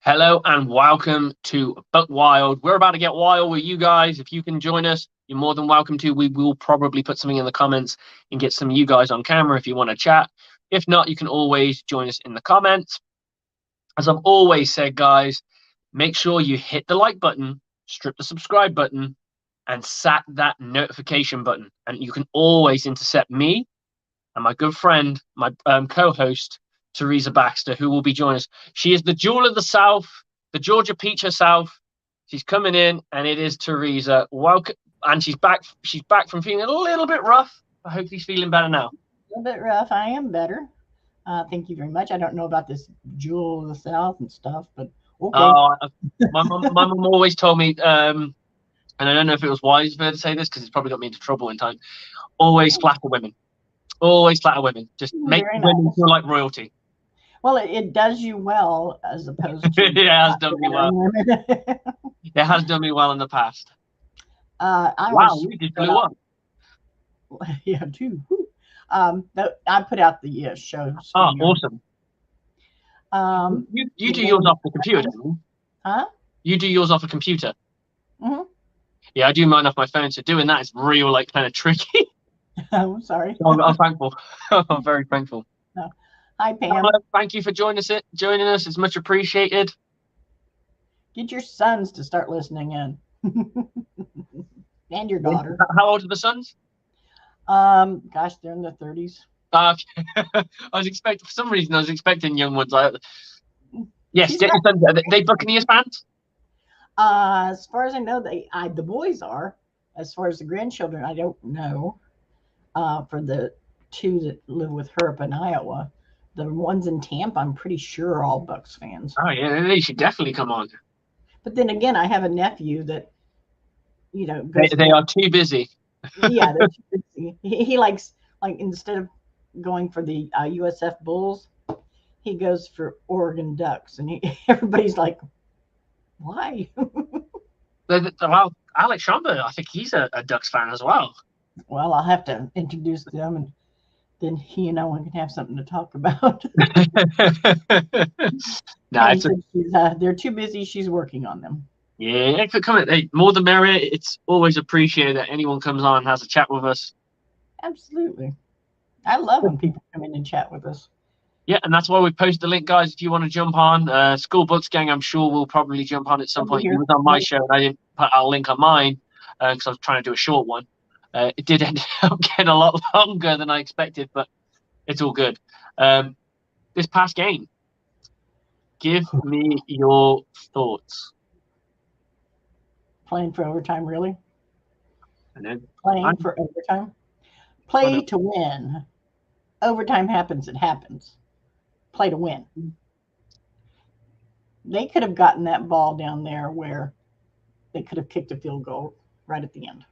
Hello and welcome to Buck Wild. We're about to get wild with you guys. If you can join us, you're more than welcome to. We will probably put something in the comments and get some of you guys on camera if you want to chat. If not, you can always join us in the comments. As I've always said, guys, make sure you hit the like button, strip the subscribe button, and sat that notification button. And you can always intercept me and my good friend, my co-host, Teresa Baxter, who will be joining us. She is the jewel of the South, the Georgia Peach herself. She's coming in, and it is Teresa. Welcome, and she's back. She's back from feeling a little bit rough. I hope she's feeling better now. A little bit rough. I am better. Thank you very much. I don't know about this jewel of the South and stuff, but okay. My mum always told me, and I don't know if it was wise for her to say this because it's probably got me into trouble in time. Always flatter women. Always flatter women. Just make women feel like royalty. Well, it does you well as opposed to it has done me well. It has done me well in the past. Wow, we just blew up. Yeah, too. I put out the show. Oh, awesome. You do yours off the computer, don't you? Huh? You do yours off a computer. Mm-hmm. Yeah, I do mine off my phone. So doing that is real, like, kind of tricky. I'm sorry. So I'm thankful. I'm very thankful. No. Hi, Pam. Thank you for joining us. It's much appreciated. Get your sons to start listening in, and your daughter. How old are the sons? Gosh, they're in their 30s. I was expecting, for some reason, I was expecting young ones. Yes, get your sons. Are they Buccaneers fans? As far as I know, the boys are. As far as the grandchildren, I don't know. For the two that live with her up in Iowa, the ones in Tampa, I'm pretty sure are all Bucks fans. Oh yeah, they should definitely come on. But then again, I have a nephew that, you know, they are too busy. Yeah, they're too busy. He likes, like, instead of going for the USF Bulls, he goes for Oregon Ducks, and everybody's like, why? Well, Alex Schomburg, I think he's a Ducks fan as well. Well, I'll have to introduce them, and then he and Owen can have something to talk about. They're too busy. She's working on them. Yeah, hey, more the merrier. It's always appreciated that anyone comes on and has a chat with us. Absolutely. I love when people come in and chat with us. Yeah, and that's why we post the link, guys, if you want to jump on. School Books Gang, I'm sure we'll probably jump on at some point. He was on my show, and I didn't put our link on mine because I was trying to do a short one. It did end up getting a lot longer than I expected, but it's all good. This past game, give me your thoughts. Playing for overtime, really? And then playing for overtime? Play to win. Overtime happens, it happens. Play to win. They could have gotten that ball down there where they could have kicked a field goal right at the end.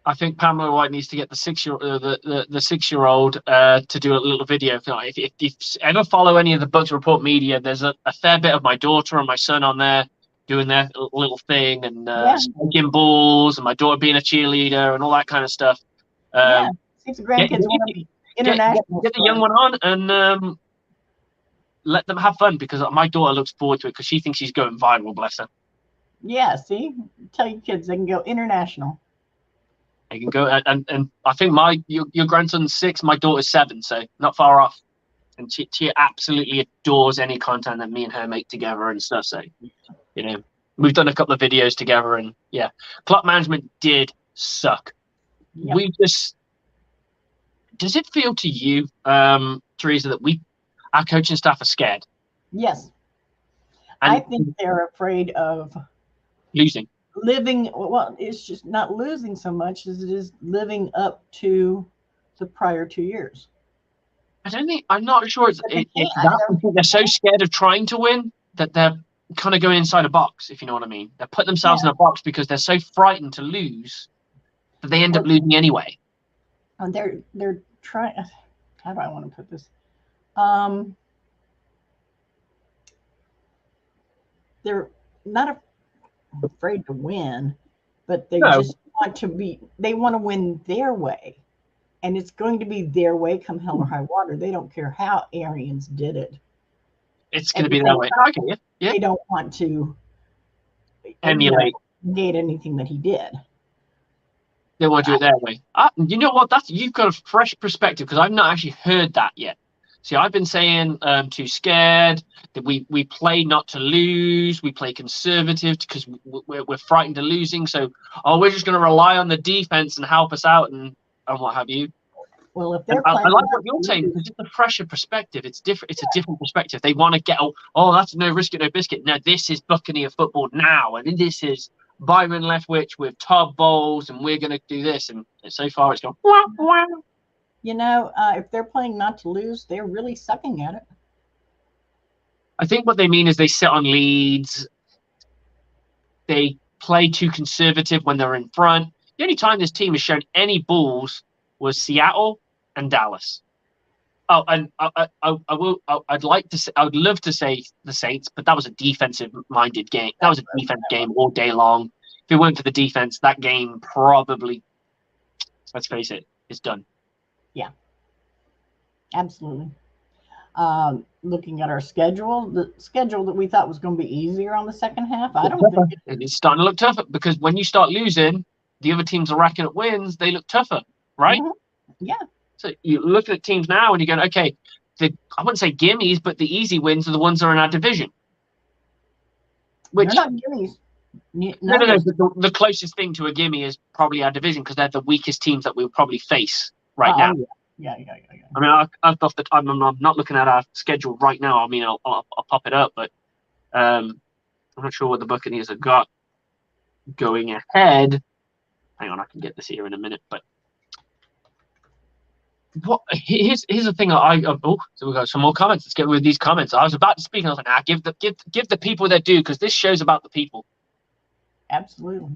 I think Pamela White needs to get the 6-year-old to do a little video. If you ever follow any of the Bucks Report media, there's a fair bit of my daughter and my son on there doing their little thing and spiking balls, and my daughter being a cheerleader and all that kind of stuff. Seems the grandkids want to international. Get the young one on and let them have fun, because my daughter looks forward to it because she thinks she's going viral. Bless her. Yeah, see, tell your kids they can go international. They can go, and I think your grandson's 6, my daughter's 7, so not far off. And she absolutely adores any content that me and her make together and stuff. So, you know, we've done a couple of videos together, and yeah, clock management did suck. Yep. Does it feel to you, Teresa, that our coaching staff are scared? Yes. And I think they're afraid of losing. Well, it's just not losing so much as it is living up to the prior 2 years. I'm not sure it's that. They're so scared of trying to win that they're kind of going inside a box, if you know what I mean. They're putting themselves in a box because they're so frightened to lose that they end up losing anyway. And they're trying. How do I want to put this? They're not afraid to win, but they just want to be. They want to win their way, and it's going to be their way, come hell or high water. They don't care how Arians did it. It's going to be that way. Okay, yeah. They don't want to Emulate. Negate anything that he did. They want to do it their way. You know what? You've got a fresh perspective because I've not actually heard that yet. See, I've been saying too scared, that we play not to lose, we play conservative because we're frightened of losing. So, we're just going to rely on the defense and help us out and what have you. Well, if they're I like what you're saying because it's a fresher perspective. It's different. It's a different perspective. They want to get, that's no risk it, no biscuit. No, this is Buccaneer football now, and this is Byron Leftwich with Todd Bowles, and we're going to do this. And so far, it's gone. Wah, wah. You know, if they're playing not to lose, they're really sucking at it. I think what they mean is they sit on leads. They play too conservative when they're in front. The only time this team has shown any balls was Seattle and Dallas. Oh, and I'd love to say the Saints, but that was a defensive-minded game. That was a defense game all day long. If it weren't for the defense, that game probably, let's face it, is done. Yeah, absolutely. Looking at our schedule, the schedule that we thought was going to be easier on the second half, I don't think it's starting to look tougher because when you start losing, the other teams are racking up wins. They look tougher, right? Mm-hmm. Yeah. So you look at teams now and you're going, okay, I wouldn't say gimmies, but the easy wins are the ones that are in our division. Which they're not gimmies. No. The closest thing to a gimme is probably our division because they're the weakest teams that we'll probably face right now. Yeah. I mean, I'm not looking at our schedule right now. I mean, I'll pop it up, but I'm not sure what the Buccaneers have got going ahead. Hang on, I can get this here in a minute, but. Here's the thing. So we got some more comments. Let's get with these comments. I was about to speak, and I was like, give the people their due because this show's about the people. Absolutely.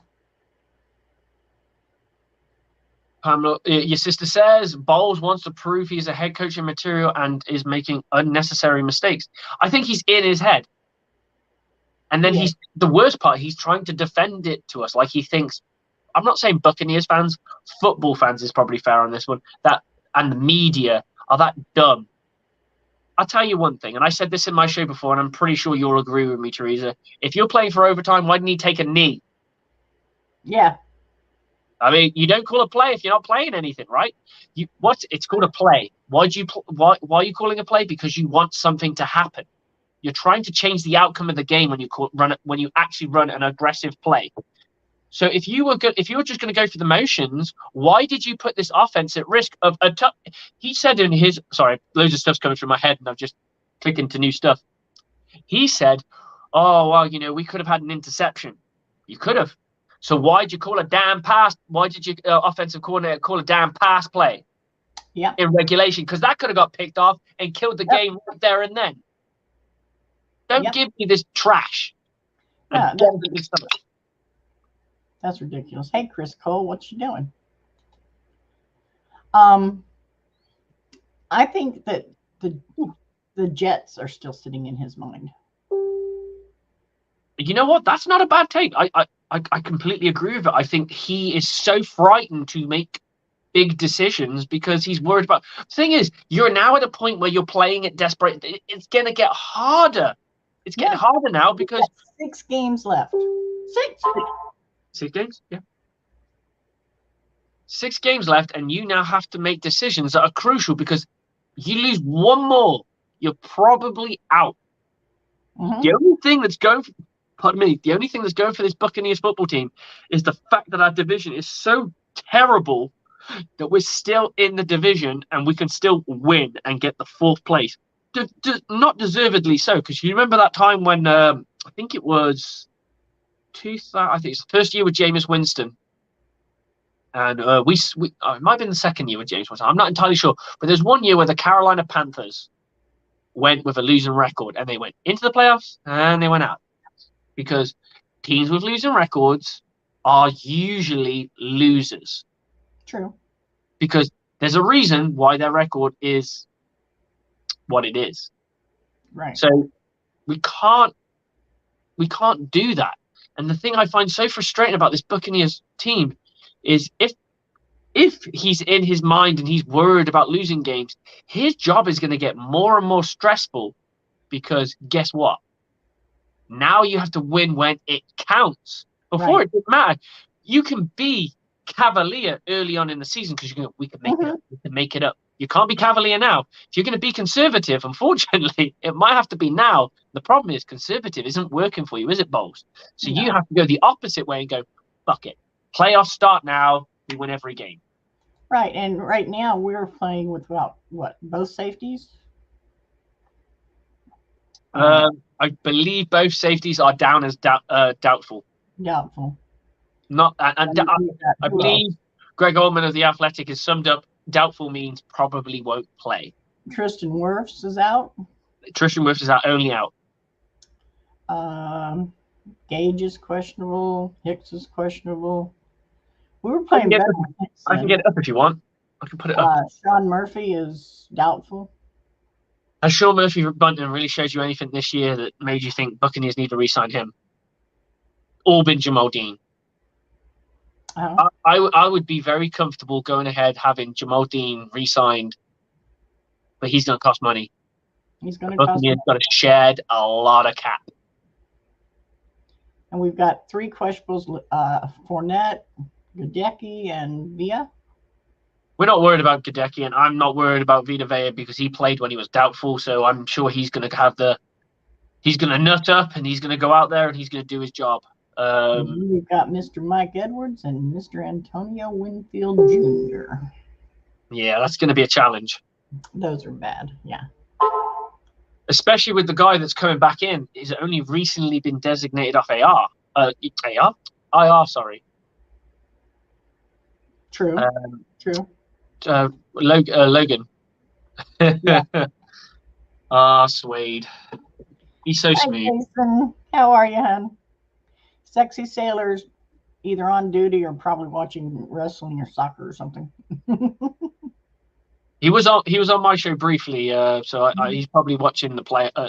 Your sister says Bowles wants to prove he's a head coaching material and is making unnecessary mistakes. I think he's in his head, and then he's the worst part. He's trying to defend it to us like he thinks. I'm not saying Buccaneers fans, football fans is probably fair on this one. And the media are that dumb. I'll tell you one thing, and I said this in my show before, and I'm pretty sure you'll agree with me, Teresa. If you're playing for overtime, why didn't he take a knee? Yeah. I mean, you don't call a play if you're not playing anything, right? It's called a play. Why are you calling a play? Because you want something to happen. You're trying to change the outcome of the game when you actually run an aggressive play. So if you were just going to go for the motions, why did you put this offense at risk of a tough? He said in his loads of stuff's coming through my head, and I'm just clicking to new stuff. He said, "Oh well, we could have had an interception. You could have. So why did you call a damn pass? Why did your offensive coordinator call a damn pass play? Yeah, in regulation because that could have got picked off and killed the game right there and then. Don't give me this trash. Yeah, that's ridiculous. Hey, Chris Cole, what you doing? I think that the Jets are still sitting in his mind. You know what? That's not a bad take. I completely agree with it. I think he is so frightened to make big decisions because he's worried about. The thing is, you're now at a point where you're playing it desperate. It's going to get harder. It's getting harder now because 6 games left. 6 games? Yeah. 6 games left, and you now have to make decisions that are crucial because you lose one more, you're probably out. Mm-hmm. The only thing that's going for this Buccaneers football team is the fact that our division is so terrible that we're still in the division and we can still win and get the 4th place. Not deservedly so, because you remember that time when I think it was 2000. I think it's the first year with Jameis Winston, and it might have been the second year with Jameis Winston. I'm not entirely sure, but there's one year where the Carolina Panthers went with a losing record, and they went into the playoffs and they went out because teams with losing records are usually losers. True. Because there's a reason why their record is what it is. Right. So we can't do that. And the thing I find so frustrating about this Buccaneers team is if he's in his mind and he's worried about losing games, his job is going to get more and more stressful because guess what? Now you have to win when it counts. Before Right. it didn't matter. You can be cavalier early on in the season because we can make it up. We can make it up. You can't be cavalier now. If you're going to be conservative, unfortunately, it might have to be now. The problem is conservative isn't working for you, is it, Bowles? So you have to go the opposite way and go, fuck it. Playoffs start now. We win every game. Right. And right now we're playing with both safeties? I believe both safeties are down as doubtful. Doubtful. I believe Greg Olman of The Athletic has summed up doubtful means probably won't play. Tristan Wirfs is out. Tristan Wirfs is only out. Gage is questionable. Hicks is questionable. We were playing better. I can get it up if you want. I can put it up. Sean Murphy is doubtful. Has Sean Murphy Bunting really showed you anything this year that made you think Buccaneers need to re-sign him? Or been Jamal Dean? I would be very comfortable going ahead having Jamal Dean re-signed, but he's going to cost money. He's going to cost money. Buccaneers got to shed a lot of cap. And we've got 3 questionables: Fournette, Gadecki, and Villa. We're not worried about Gadecki, and I'm not worried about Vita Vea because he played when he was doubtful. So I'm sure he's going to he's going to nut up and he's going to go out there and he's going to do his job. We've got Mr. Mike Edwards and Mr. Antonio Winfield Jr. Yeah, that's going to be a challenge. Those are bad. Yeah. Especially with the guy that's coming back in. He's only recently been designated off IR, sorry. True. True. Logan. Yeah. Suede. He's so sweet. Jason. How are you, hon? Sexy Sailor's either on duty or probably watching wrestling or soccer or something. He was on my show briefly, so he's probably watching the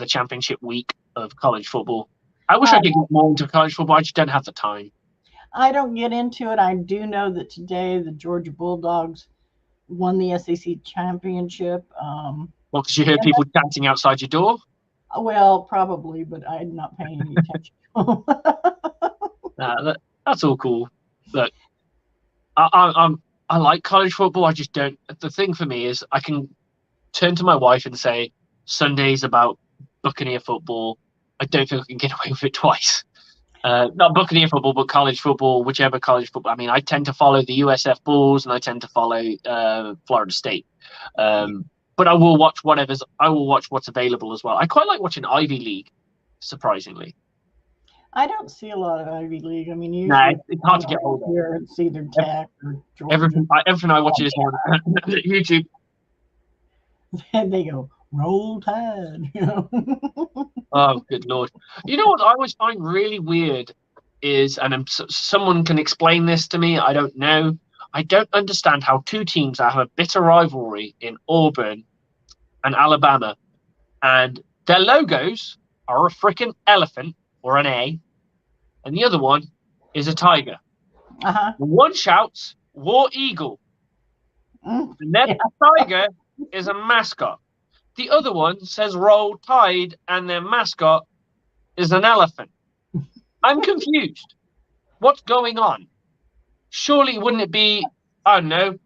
championship week of college football. I wish I could get more into college football. I just don't have the time. I don't get into it. I do know that today the Georgia Bulldogs won the SEC championship. Well, because you heard people chanting outside your door? Well, probably, but I'm not paying any attention. That's all cool. Look, I like college football. I just don't. The thing for me is I can turn to my wife and say, Sunday's about Buccaneer football. I don't think I can get away with it twice. Not Buccaneer football, but college football, whichever college football. I mean, I tend to follow the USF Bulls and I tend to follow Florida State. But I will watch what's available as well. I quite like watching Ivy League, surprisingly. I don't see a lot of Ivy League. I mean, usually it's hard to get hold of. Here, it's either Tech or Georgia. Everything I watch is on YouTube. And they go, roll Tide. You know? Oh, good Lord. You know what I always find really weird is, and someone can explain this to me, I don't know. I don't understand how 2 teams that have a bitter rivalry in Auburn and Alabama, and their logos are a freaking elephant or an A, and the other one is a tiger. One shouts, War Eagle. And then the tiger is a mascot. The other one says Roll Tide, and their mascot is an elephant. I'm confused. What's going on? Surely wouldn't it be, I don't know,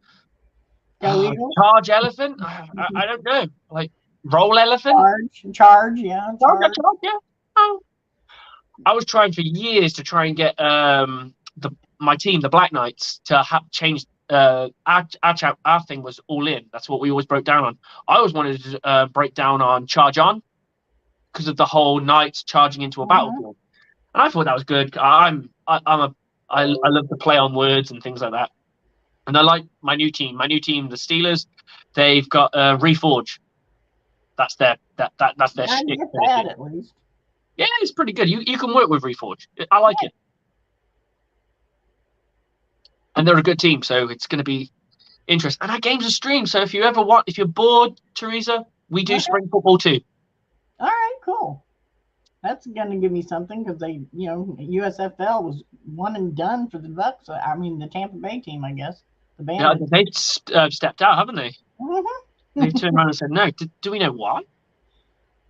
Charge Elephant? I don't know. Like Roll Elephant? Charge, yeah. Charge, yeah. Oh. I was trying for years to try and get my team, the Black Knights, to change. Our thing was All In. That's what we always broke down on. I always wanted to break down on Charge On because of the whole Knights charging into a battlefield, and I thought that was good. I love to play on words and things like that, and I like my new team. My new team, the Steelers, they've got Reforge. That's their shtick. At least. Yeah, it's pretty good. You can work with Reforge. I like it. And they're a good team, so it's going to be interesting. And our games are streamed, so if you're bored, Teresa, we do spring football too. All right, cool. That's going to give me something because USFL was one and done for the Bucks. I mean, the Tampa Bay team, I guess. The band. Yeah, they've stepped out, haven't they? Mm-hmm. They've turned around and said no. Do we know why?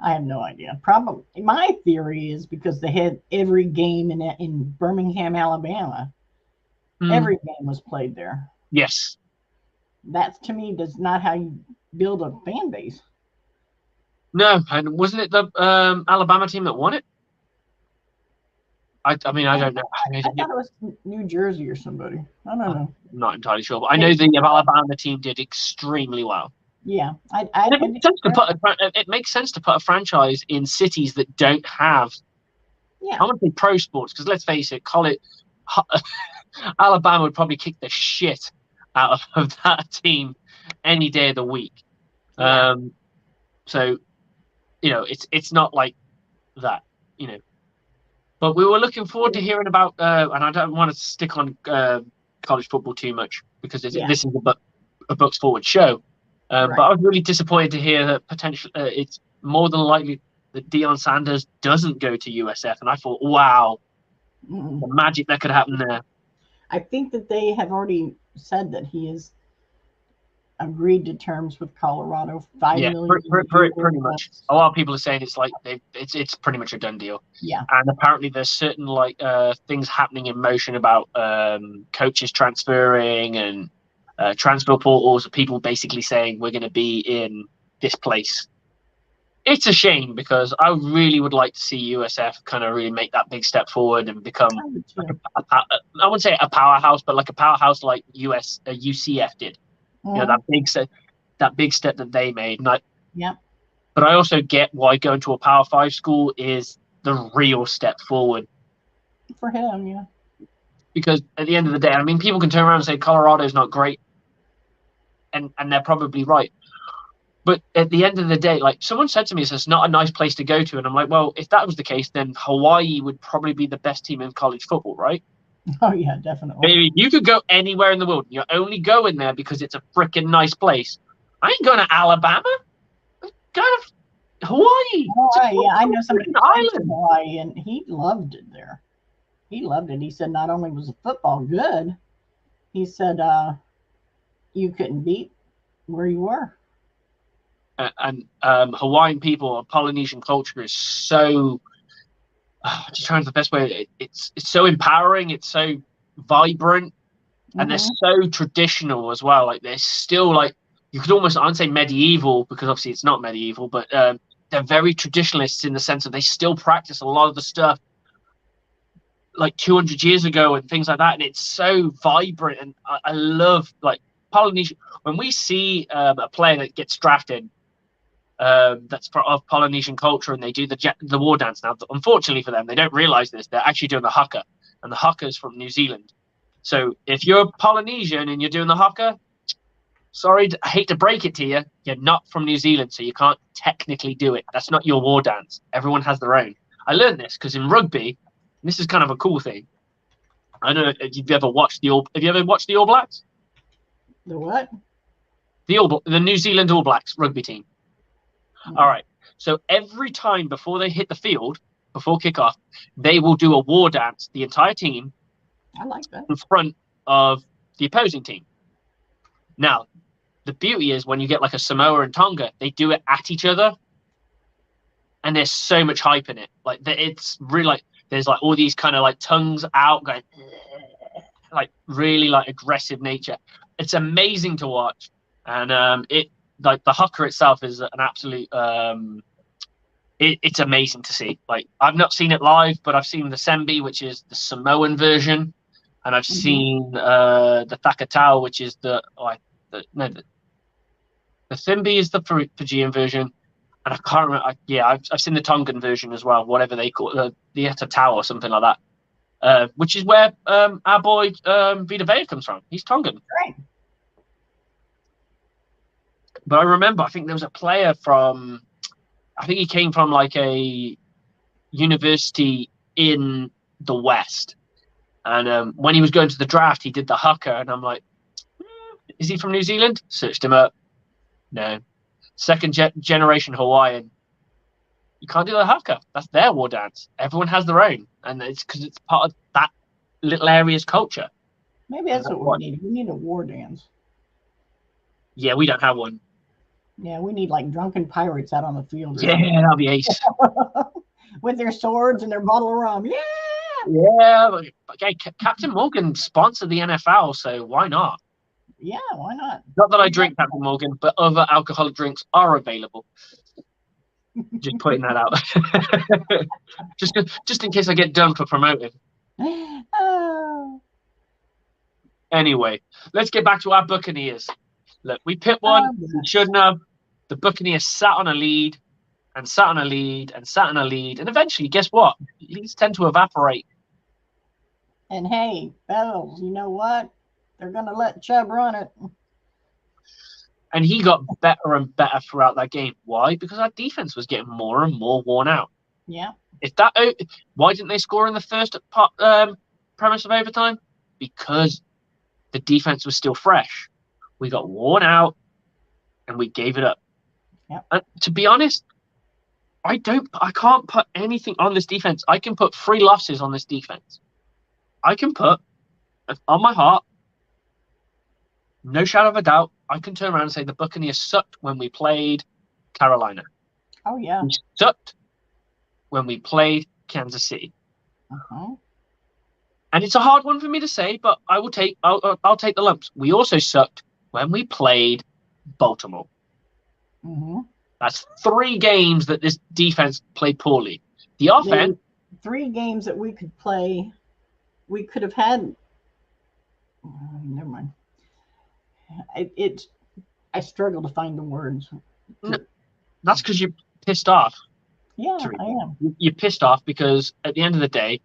I have no idea. Probably my theory is because they had every game in Birmingham, Alabama. Every game was played there. Yes. That to me does not how you build a fan base. No, and wasn't it the Alabama team that won it? I mean, I don't know. I thought it was New Jersey or somebody. I don't know. I'm not entirely sure, but I know the Alabama team did extremely well. Yeah, it makes sense to put a franchise in cities that don't have. Yeah. I want to say pro sports because let's face it, Alabama would probably kick the shit out of that team any day of the week. Yeah. So, it's not like that, But we were looking forward to hearing about, and I don't want to stick on college football too much because this is a Bucks Forward show. But I was really disappointed to hear that potentially it's more than likely that Deion Sanders doesn't go to USF. And I thought, wow, the magic that could happen there. I think that they have already said that he has agreed to terms with Colorado. $5 million. Pretty much. A lot of people are saying it's like it's pretty much a done deal. Yeah. And apparently there's certain things happening in motion about coaches transferring and transfer portals. People basically saying we're going to be in this place. It's a shame because I really would like to see USF kind of really make that big step forward and become I wouldn't say a powerhouse, but like a powerhouse like UCF did. That big step that they made. But I also get why going to a Power 5 school is the real step forward for him. Yeah, because at the end of the day, I mean, people can turn around and say Colorado's not great, and they're probably right. But at the end of the day, like someone said to me, it's not a nice place to go to, and I'm like, well, if that was the case, then Hawaii would probably be the best team in college football, right? Oh, yeah, definitely. Maybe you could go anywhere in the world. You're only going there because it's a freaking nice place. I ain't going to Alabama. I'm going to Hawaii. Yeah, I know somebody in Hawaii, and he loved it there. He loved it. He said not only was the football good, he said you couldn't beat where you were. And Hawaiian people, Polynesian culture is so... just trying the best way. It's so empowering. It's so vibrant, and they're so traditional as well. Like they're still like you could almost, I wouldn't say medieval because obviously it's not medieval, but they're very traditionalists in the sense that they still practice a lot of the stuff like 200 years ago and things like that. And it's so vibrant, and I love like Polynesian. When we see a player that gets drafted. That's of Polynesian culture, and they do the war dance. Now, unfortunately for them, they don't realize this. They're actually doing the haka, and the haka is from New Zealand. So if you're Polynesian and you're doing the haka, sorry, I hate to break it to you, you're not from New Zealand, so you can't technically do it. That's not your war dance. Everyone has their own. I learned this because in rugby, this is kind of a cool thing. I don't know if you've ever watched the All Blacks? The what? The New Zealand All Blacks rugby team. All right. So every time before they hit the field, before kickoff, they will do a war dance, the entire team. I like that. In front of the opposing team. Now, the beauty is when you get like a Samoa and Tonga, they do it at each other. And there's so much hype in it. Like it's really like there's like all these kind of like tongues out going like really like aggressive nature. It's amazing to watch. And it like the haka itself is an absolute it's amazing to see. Like I've not seen it live, but I've seen the Sembi, which is the Samoan version, and I've seen the Thakatau, which is the Thimbi is the Fijian version, and I can't remember. I've seen the Tongan version as well, whatever they call it, the Etatau or something like that, which is where our boy Vita Vea comes from. He's Tongan. Right. But I remember, I think there was a player from, I think he came from like a university in the West. And when he was going to the draft, he did the haka. And I'm like, is he from New Zealand? Searched him up. No. Second generation Hawaiian. You can't do the haka. That's their war dance. Everyone has their own. And it's because it's part of that little area's culture. Maybe that's what we need. We need a war dance. Yeah, we don't have one. Yeah, we need like drunken pirates out on the field or Yeah, that'll be ace. something. With their swords and their bottle of rum. Yeah. Yeah, but, okay, Captain Morgan sponsored the NFL, so why not? Yeah, why not? Not that I drink Captain Morgan, but other alcoholic drinks are available. Just putting that out. just in case I get done for promoting. Oh, Anyway, let's get back to our Buccaneers. Look, we picked one. yes. We shouldn't have. The Buccaneers sat on a lead and sat on a lead and sat on a lead. And eventually, guess what? Leads tend to evaporate. And hey, Bells, you know what? They're going to let Chubb run it. And he got better and better throughout that game. Why? Because our defense was getting more and more worn out. Yeah. Why didn't they score in the first premise of overtime? Because the defense was still fresh. We got worn out and we gave it up. Yep. And to be honest, I can't put anything on this defense. I can put 3 losses on this defense. I can put on my heart, no shadow of a doubt, I can turn around and say the Buccaneers sucked when we played Carolina. Oh, yeah. We sucked when we played Kansas City. Uh-huh. And it's a hard one for me to say, but I'll take the lumps. We also sucked when we played Baltimore. Mm-hmm. That's 3 games that this defense played poorly. The offense... 3 games that we could play. We could have had... never mind. I struggle to find the words. No, that's because you're pissed off. Yeah, I am. You're pissed off because at the end of the day,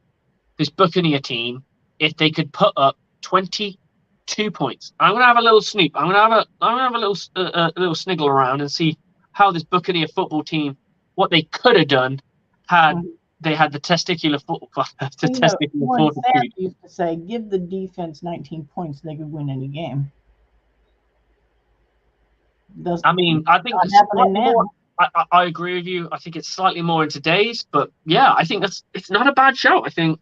this Buccaneer team, if they could put up 22 points, I'm gonna have a little snoop. I'm gonna have a little sniggle around and see how this Buccaneer football team, what they could have done had they had the testicular fortitude. Used to say, give the defense 19 points, they could win any game. I mean, I think I agree with you. I think it's slightly more in today's, but yeah, I think it's not a bad show. I think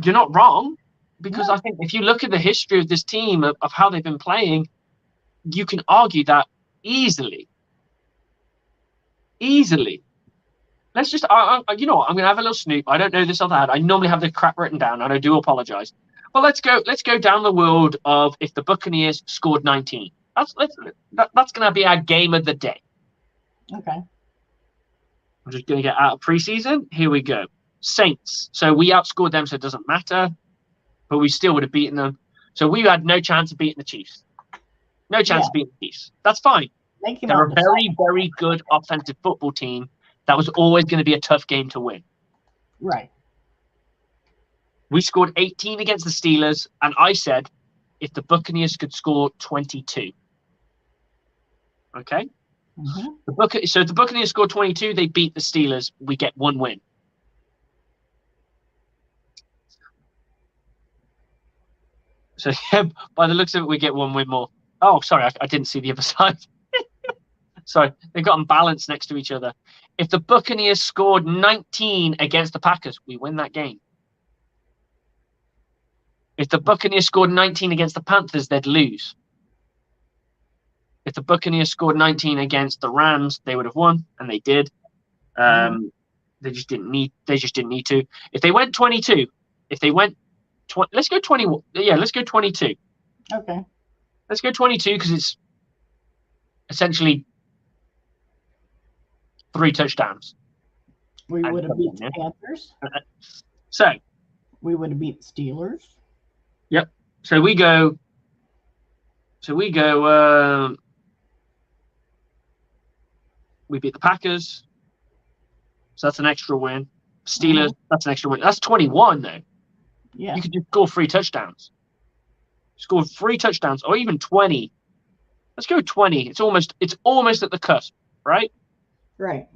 you're not wrong, because I think if you look at the history of this team of how they've been playing, you can argue that easily. Let's just, you know what? I'm going to have a little snoop. I don't know this off the head. I normally have the crap written down, and I do apologize. But let's go down the world of if the Buccaneers scored 19. That's going to be our game of the day. Okay. I'm just going to get out of preseason. Here we go. Saints. So we outscored them, so it doesn't matter. But we still would have beaten them. So we had no chance of beating the Chiefs. No chance of beating the Chiefs. That's fine. They're a very, very good offensive football team. That was always going to be a tough game to win. Right. We scored 18 against the Steelers, and I said if the Buccaneers could score 22. Okay? Mm-hmm. So if the Buccaneers score 22, they beat the Steelers. We get 1 win. So yeah, by the looks of it, we get 1 win more. Oh, sorry, I didn't see the other side. Sorry, they've got them balanced next to each other. If the Buccaneers scored 19 against the Packers, we win that game. If the Buccaneers scored 19 against the Panthers, they'd lose. If the Buccaneers scored 19 against the Rams, they would have won, and they did. They just didn't need to. If they went 22, let's go 21. Yeah, let's go 22. Okay. Let's go 22 because it's essentially 3 touchdowns. We would have beat the Panthers. So we would have beat the Steelers. Yep. So we go. We beat the Packers. So that's an extra win. Steelers, that's an extra win. That's 21 though. Yeah. You could just score 3 touchdowns. Score 3 touchdowns, or even 20. Let's go 20. It's almost at the cusp, right? Right.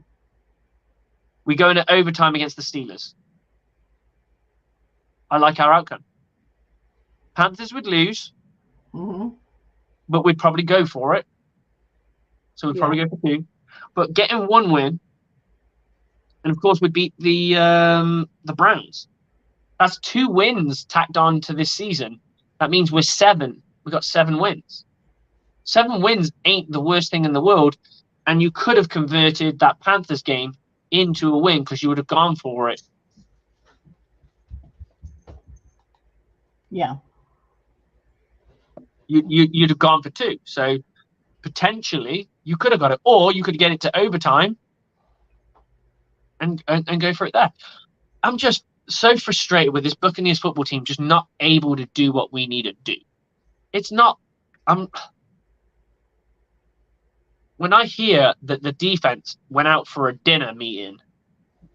We go into overtime against the Steelers. I like our outcome. Panthers would lose, but we'd probably go for it. So we'd probably go for 2. But getting 1 win, and of course we'd beat the Browns. That's 2 wins tacked on to this season. That means we're 7. We got 7 wins. 7 wins ain't the worst thing in the world. and you could have converted that Panthers game into a win because you would have gone for it. Yeah. You'd have gone for 2. So potentially you could have got it, or you could get it to overtime and go for it there. I'm just so frustrated with this Buccaneers football team just not able to do what we need to do. It's not. When I hear that the defense went out for a dinner meeting,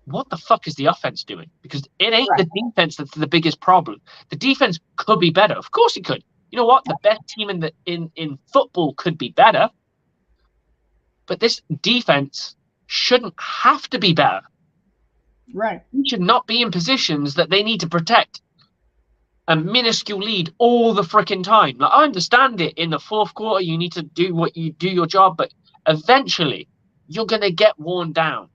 what the fuck is the offense doing? Because it ain't the defense that's the biggest problem. The defense could be better. Of course it could. You know what? The best team in football could be better. But this defense shouldn't have to be better. Right. They should not be in positions that they need to protect a minuscule lead all the freaking time. Like, I understand it in the fourth quarter, you need to do your job, but eventually you're going to get worn down.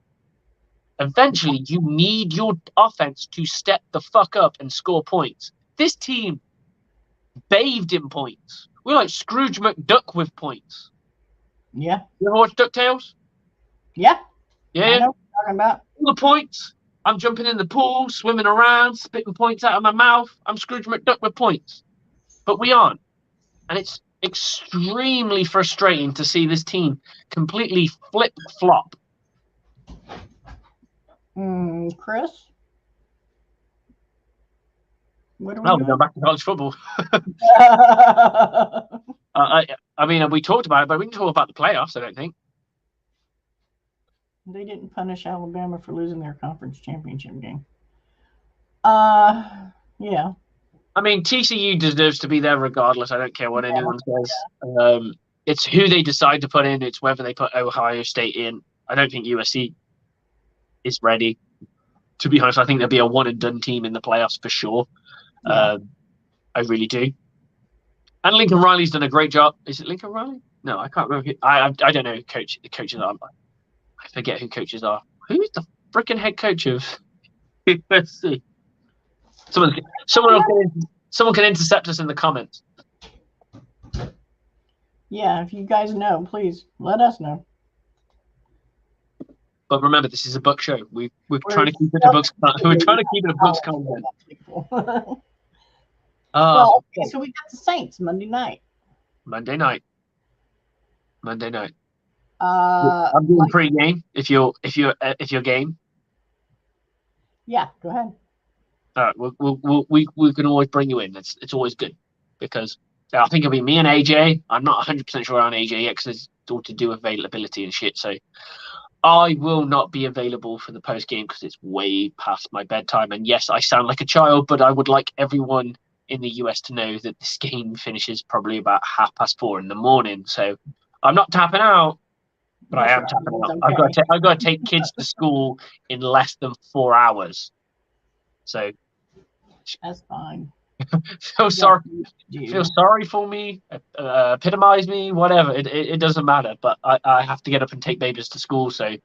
Eventually you need your offense to step the fuck up and score points. This team bathed in points. We're like Scrooge McDuck with points. Yeah. You ever watch DuckTales? Yeah. Yeah. I know what you're talking about. All the points. I'm jumping in the pool, swimming around, spitting points out of my mouth. I'm Scrooge McDuck with points. But we aren't. And it's extremely frustrating to see this team completely flip-flop. Chris? What are we We're doing? going back to college football. I mean, we talked about it, but we didn't talk about the playoffs, I don't think. They didn't punish Alabama for losing their conference championship game. Yeah. I mean, TCU deserves to be there regardless. I don't care what anyone says. It's who they decide to put in. It's whether they put Ohio State in. I don't think USC is ready. To be honest, I think there'll be a one-and-done team in the playoffs for sure. Yeah. I really do. And Lincoln Riley's done a great job. Is it Lincoln Riley? No, I can't remember. I don't know who the coaches are. I forget who coaches are. Who is the freaking head coach of USC? Someone can intercept us in the comments. Yeah, if you guys know, please let us know. But remember, this is a Buck show. We're trying to keep it a Bucks. We're trying to keep it a Bucks content. Well, okay, so we got the Saints Monday night. Monday night. I'm doing pre-game. If you're game. Yeah, go ahead. All right, we can always bring you in. It's always good because I think it'll be me and AJ. I'm not 100% sure on AJ yet because it's all to do with availability and shit. So I will not be available for the post game because it's way past my bedtime. And yes, I sound like a child, but I would like everyone in the US to know that this game finishes probably about 4:30 in the morning. So I'm not tapping out, but I am tapping out. Okay. I've got to take kids to school in less than 4 hours. So that's fine. Feel sorry for me, epitomize me, whatever. It doesn't matter. But I have to get up and take babies to school. So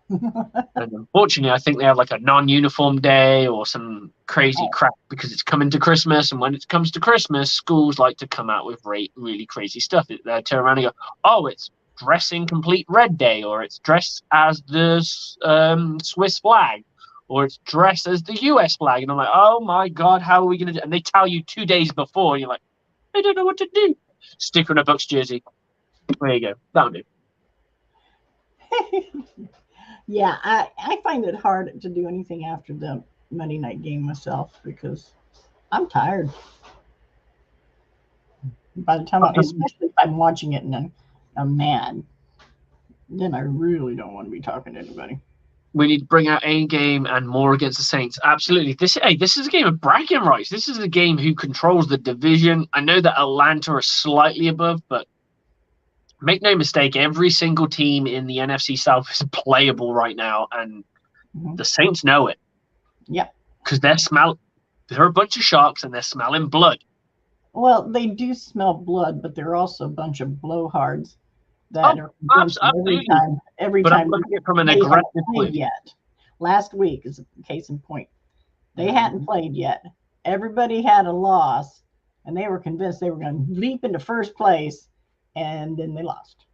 and unfortunately, I think they have like a non-uniform day or some crazy crap because it's coming to Christmas. And when it comes to Christmas, schools like to come out with really crazy stuff. They turn around and go, "Oh, it's dressing complete red day," or "It's dressed as the Swiss flag," or "It's dressed as the US flag." And I'm like, "Oh my God, how are we going to do?" And they tell you 2 days before, and you're like, "I don't know what to do." Stick on a Bucks jersey. There you go. That'll do. Yeah, I find it hard to do anything after the Monday night game myself because I'm tired. By the time, especially if I'm watching it and I'm mad, then I really don't want to be talking to anybody. We need to bring out a game and more against the Saints. Absolutely. This is a game of bragging rights. This is a game who controls the division. I know that Atlanta are slightly above, but make no mistake, every single team in the NFC South is playable right now, and the Saints know it. Yep. Because they're a bunch of sharks and they're smelling blood. Well, they do smell blood, but they're also a bunch of blowhards that are every time. I'm looking at it from an aggressive point yet. Last week is a case in point. They hadn't played yet. Everybody had a loss, and they were convinced they were going to leap into first place, and then they lost.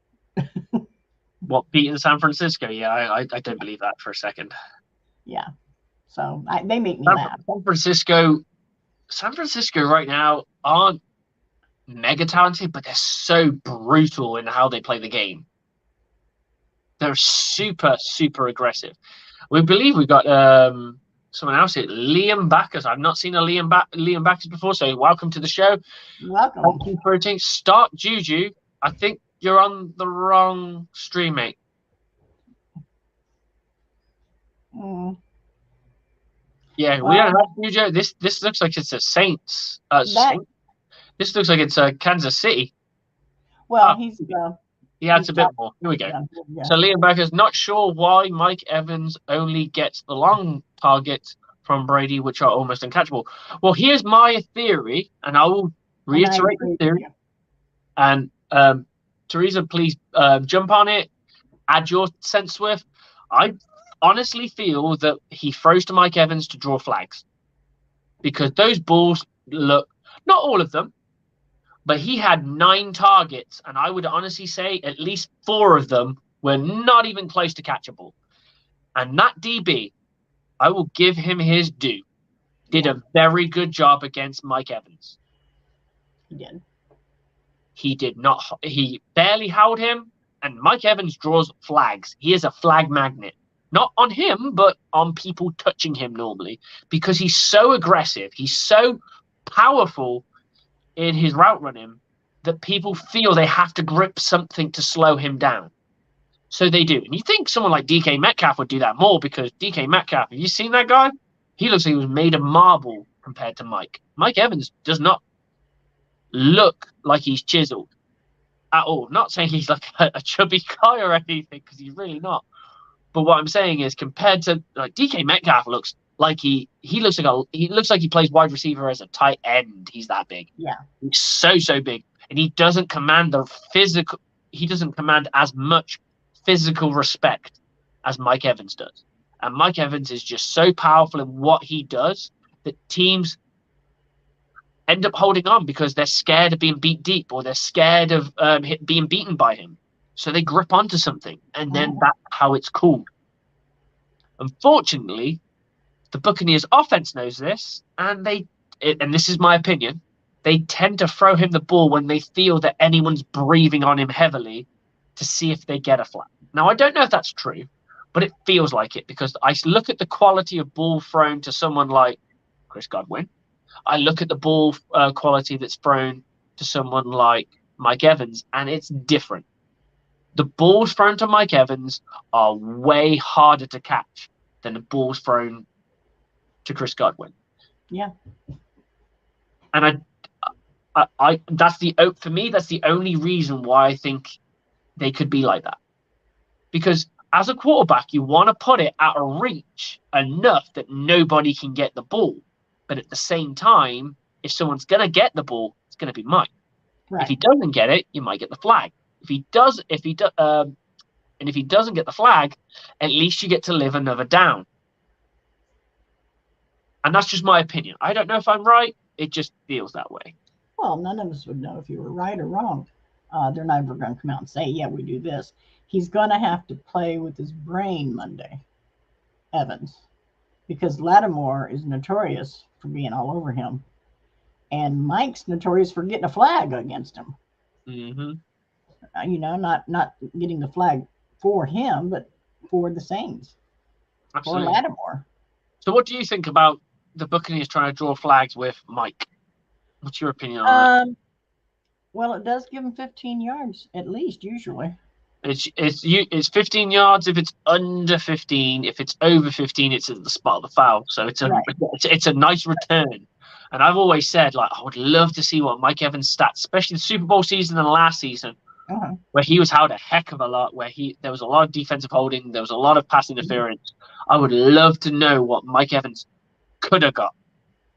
What, beating San Francisco? Yeah, I don't believe that for a second. Yeah. So they make me laugh. San Francisco right now aren't mega talented, but they're so brutal in how they play the game. They're super, super aggressive. We believe we've got someone else here, Liam Backus. I've not seen a Liam Backus before, so welcome to the show. Welcome. Thank you for it. Start Juju. I think you're on the wrong stream, mate. Yeah, we don't have Juju. This looks like it's a Saints. This looks like it's Kansas City. Well, he adds a bit more. Here we go. Yeah. So Liam Backus, not sure why Mike Evans only gets the long targets from Brady, which are almost uncatchable. Well, here's my theory, and I will reiterate the theory. And Teresa, please jump on it. Add your sense with. I honestly feel that he throws to Mike Evans to draw flags, because those balls look, not all of them, but he had 9 targets, and I would honestly say at least 4 of them were not even close to catchable. And that DB, I will give him his due, did a very good job against Mike Evans. He did. He did not. He barely held him, and Mike Evans draws flags. He is a flag magnet. Not on him, but on people touching him normally, because he's so aggressive. He's so powerful in his route running that people feel they have to grip something to slow him down. So they do. And you think someone like DK Metcalf would do that more, because DK Metcalf, have you seen that guy? He looks like he was made of marble compared to Mike. Mike Evans does not look like he's chiseled at all. Not saying he's like a chubby guy or anything, because he's really not. But what I'm saying is, compared to like DK Metcalf, looks like he looks like he plays wide receiver as a tight end. He's that big. Yeah. He's so big, and he doesn't command as much physical respect as Mike Evans does. And Mike Evans is just so powerful in what he does that teams end up holding on, because they're scared of being beat deep, or they're scared of being beaten by him. So they grip onto something, and then that's how it's called. Unfortunately, the Buccaneers offense knows this, and this is my opinion, they tend to throw him the ball when they feel that anyone's breathing on him heavily to see if they get a flag. Now, I don't know if that's true, but it feels like it, because I look at the quality of ball thrown to someone like Chris Godwin. I look at the ball quality that's thrown to someone like Mike Evans, and it's different. The balls thrown to Mike Evans are way harder to catch than the balls thrown to Chris Godwin. Yeah. And for me, that's the only reason why I think they could be like that. Because as a quarterback, you want to put it out of reach enough that nobody can get the ball. But at the same time, if someone's going to get the ball, it's going to be Mike. Right. If he doesn't get it, you might get the flag. If he doesn't get the flag, at least you get to live another down. And that's just my opinion. I don't know if I'm right. It just feels that way. Well, none of us would know if you were right or wrong. They're not ever going to come out and say, yeah, we do this. He's going to have to play with his brain Monday, Evans, because Lattimore is notorious for being all over him. And Mike's notorious for getting a flag against him. Mm-hmm. Not getting the flag for him, but for the Saints. Absolutely. For Lattimore. So what do you think about the Buccaneers trying to draw flags with Mike? What's your opinion on that? Well, it does give him 15 yards at least, usually. It's 15 yards if it's under 15. If it's over 15, it's at the spot of the foul. So it's a nice return. And I've always said, like, I would love to see what Mike Evans' stats, especially the Super Bowl season and the last season, where he was held a heck of a lot, where there was a lot of defensive holding, there was a lot of pass interference. I would love to know what Mike Evans could have got.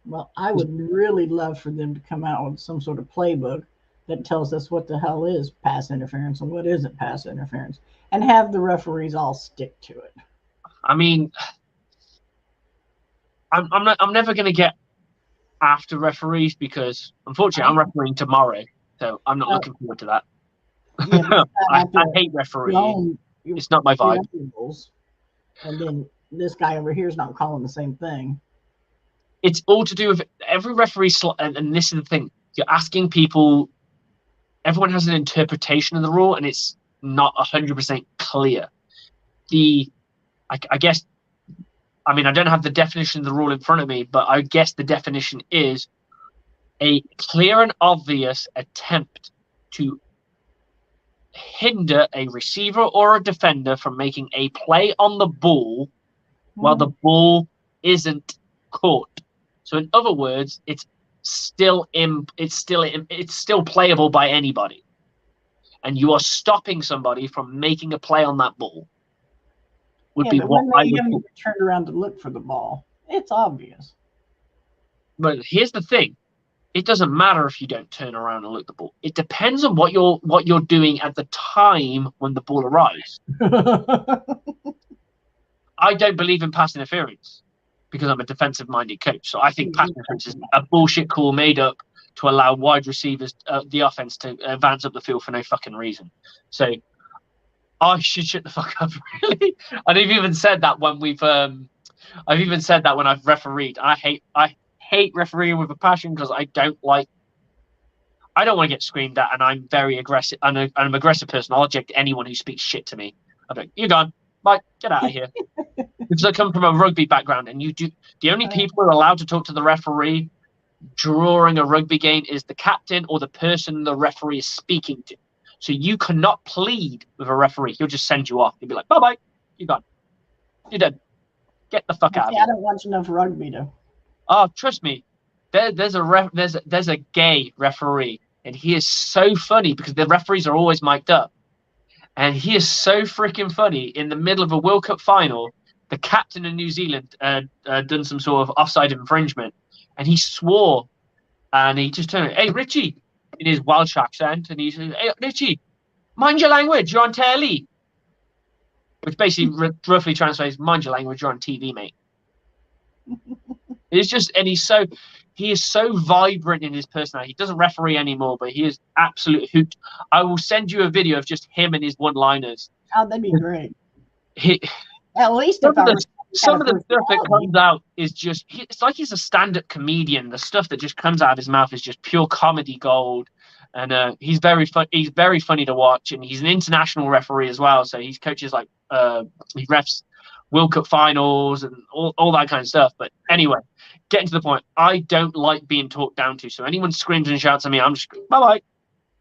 Well, I would really love for them to come out with some sort of playbook that tells us what the hell is pass interference and what isn't pass interference, and have the referees all stick to it. I mean, I'm never going to get after referees, because unfortunately I'm refereeing tomorrow, so I'm not looking forward to that. Yeah, I hate refereeing. It's not my vibe. rules, and then this guy over here is not calling the same thing. It's all to do with every referee slot, and this is the thing. You're asking people. Everyone has an interpretation of the rule, and it's not 100% clear. I guess, I mean, I don't have the definition of the rule in front of me, but I guess the definition is a clear and obvious attempt to hinder a receiver or a defender from making a play on the ball while the ball isn't caught. So in other words, it's still playable by anybody, and you are stopping somebody from making a play on that ball. Would be what I would turn around to look for the ball. It's obvious. But here's the thing: it doesn't matter if you don't turn around and look at the ball. It depends on what you're doing at the time when the ball arrives. I don't believe in pass interference because I'm a defensive-minded coach. So I think pass interference is a bullshit call made up to allow wide receivers, the offense, to advance up the field for no fucking reason. So I should shut the fuck up, really. And I've even said that when I've refereed. I hate refereeing with a passion because I don't want to get screamed at, and I'm very aggressive. I'm an aggressive person. I'll eject anyone who speaks shit to me. I'm like, you're gone. Bye. Get out of here. Because I come from a rugby background, and the only people who are allowed to talk to the referee during a rugby game is the captain or the person the referee is speaking to. So you cannot plead with a referee. He'll just send you off. He'll be like, bye-bye. You're gone. You're dead. Get the fuck out of here. I don't watch enough rugby to. Oh, trust me. There's a gay referee, and he is so funny because the referees are always mic'd up. And he is so freaking funny. In the middle of a World Cup final, the captain of New Zealand done some sort of offside infringement, and he swore, and he just turned, "Hey, Richie," in his Welsh accent, and he said, "Hey, Richie, mind your language, you're on telly," which basically roughly translates, "Mind your language, you're on TV, mate." It's just, and he is so vibrant in his personality. He doesn't referee anymore, but he is absolute hoot. I will send you a video of just him and his one-liners. Oh, that'd be great. At least some of the stuff that comes out is just, it's like he's a stand-up comedian. The stuff that just comes out of his mouth is just pure comedy gold. And he's very funny to watch, and he's an international referee as well. So he coaches he refs World Cup finals and all that kind of stuff. But anyway, getting to the point, I don't like being talked down to. So anyone screams and shouts at me, I'm just, bye-bye.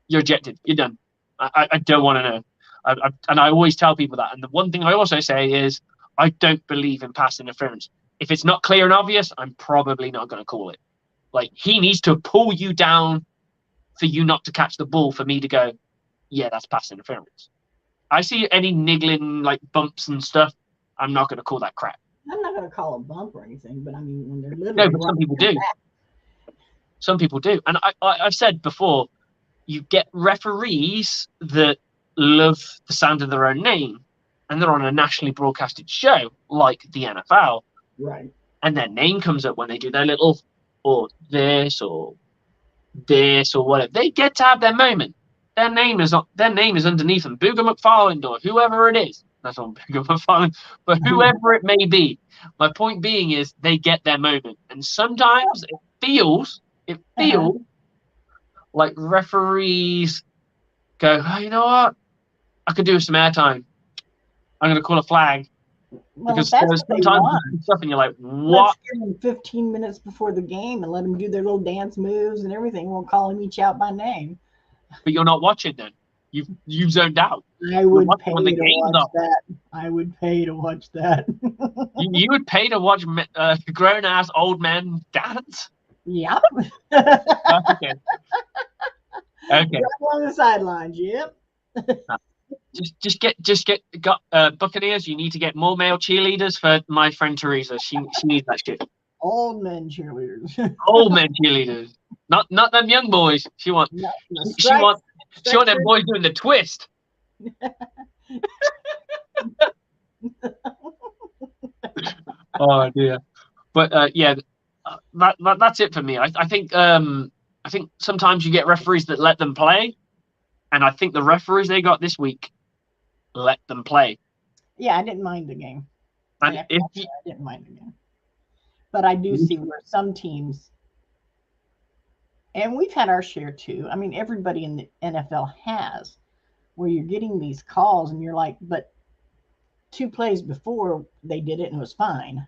You're ejected. You're done. I don't want to know. And I always tell people that. And the one thing I also say is I don't believe in pass interference. If it's not clear and obvious, I'm probably not going to call it. Like, he needs to pull you down for you not to catch the ball for me to go, yeah, that's pass interference. I see any niggling, like bumps and stuff, I'm not going to call that crap. I'm not going to call a bump or anything, but I mean, when they're literally... No, but some people do. Some people do. And I've said before, you get referees that love the sound of their own name, and they're on a nationally broadcasted show like the NFL. Right. And their name comes up when they do their little, or this or whatever. They get to have their moment. Their name is underneath them. Booger McFarland or whoever it is. That's not Booger McFarland, but whoever it may be. My point being is they get their moment. And sometimes it feels like referees go, oh, you know what? I could do with some airtime. I'm going to call a flag. Well, because sometimes stuff and you're like, what? Let's give them 15 minutes before the game and let them do their little dance moves and everything. We'll call them each out by name. But you're not watching then. You've zoned out. I would pay to watch that. I would pay to watch that. you would pay to watch grown-ass old men dance? Yep. Okay. On the sidelines, yep. Just get Buccaneers. You need to get more male cheerleaders for my friend Teresa. She needs that shit. Old men cheerleaders. Old men cheerleaders. Not them young boys. She want them boys doing the twist. Oh dear. But yeah, that's it for me. I think sometimes you get referees that let them play, and I think the referees they got this week let them play. Yeah, I didn't mind the game. And I if you, didn't mind the game. But I do see where some teams, and we've had our share too. I mean, everybody in the NFL has, where you're getting these calls and you're like, but 2 plays before they did it and it was fine.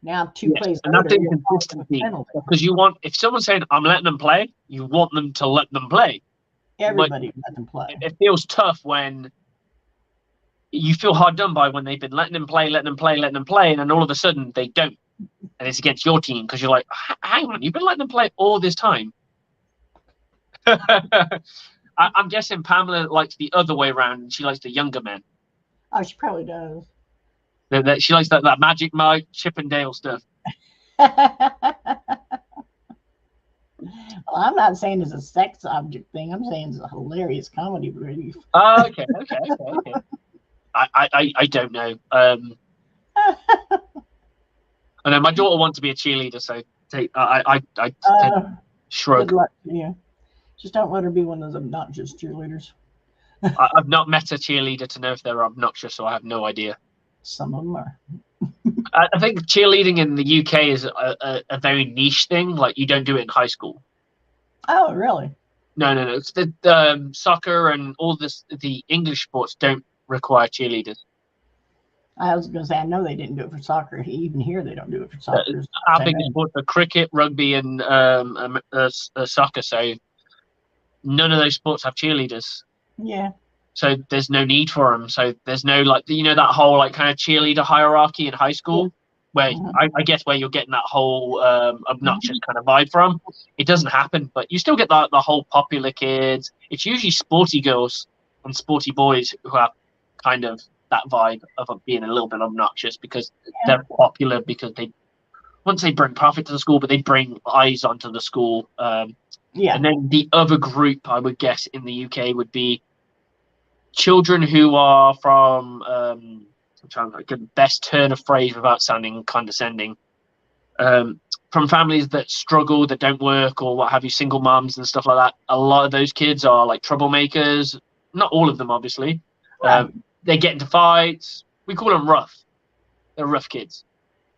Now 2 plays and later, that's you're calling for a inconsistency, penalty. because you want, if someone's saying I'm letting them play, you want them to let them play. Everybody let them play. It feels tough when you feel hard done by when they've been letting them play, and then all of a sudden they don't, and it's against your team because you're like, hang on, you've been letting them play all this time. I'm guessing Pamela likes the other way around. She likes the younger men. Oh, she probably does. She likes that Magic Mike, Chip and Dale stuff. Well, I'm not saying it's a sex object thing. I'm saying it's a hilarious comedy relief. Okay. I don't know. I know my daughter wants to be a cheerleader, so I shrug. Good luck to you. Just don't let her be one of those obnoxious cheerleaders. I've not met a cheerleader to know if they're obnoxious, so I have no idea. Some of them are. I think cheerleading in the UK is a very niche thing. Like, you don't do it in high school. Oh, really? No. It's the soccer and all this. The English sports don't require cheerleaders. I was going to say, I know they didn't do it for soccer. Even here, they don't do it for soccer. Our biggest sports are cricket, rugby, and soccer. So none of those sports have cheerleaders. Yeah. So there's no need for them. So there's no, like, that whole like kind of cheerleader hierarchy in high school, where I guess where you're getting that whole obnoxious kind of vibe from. It doesn't happen, but you still get the whole popular kids. It's usually sporty girls and sporty boys who have kind of that vibe of being a little bit obnoxious because they're popular, because once they bring profit to the school, but they bring eyes onto the school. And then the other group, I would guess, in the UK would be children who are from, I'm trying to get the best turn of phrase without sounding condescending, from families that struggle, that don't work, or what have you, single moms and stuff like that. A lot of those kids are like troublemakers. Not all of them, obviously. They get into fights. We call them rough. They're rough kids.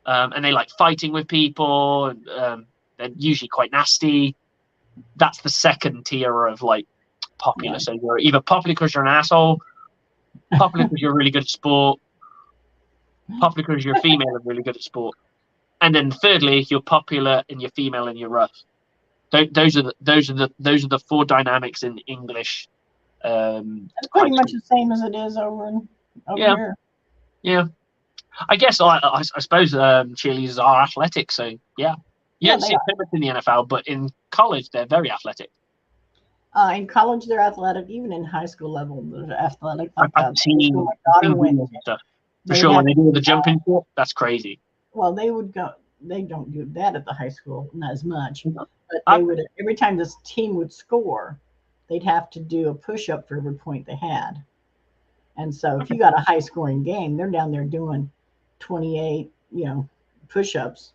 And they like fighting with people. They're usually quite nasty. That's the second tier of like popular. So you're either popular because you're an asshole, popular because you're really good at sport, popular because you're female and really good at sport, and then thirdly, you're popular and you're female and you're rough. Those are the four dynamics in English. It's pretty much the same as it is over here. Yeah. I guess I suppose cheerleaders are athletic, so you don't see too much in the NFL, but in college they're very athletic. In college they're athletic, even in high school level they're athletic. I've seen stuff for sure. When they do the jumping shit, that's crazy. Well, they would go. They don't do that at the high school, not as much. But they would, every time this team would score, they'd have to do a push-up for every point they had. And so if you got a high-scoring game, they're down there doing 28, push-ups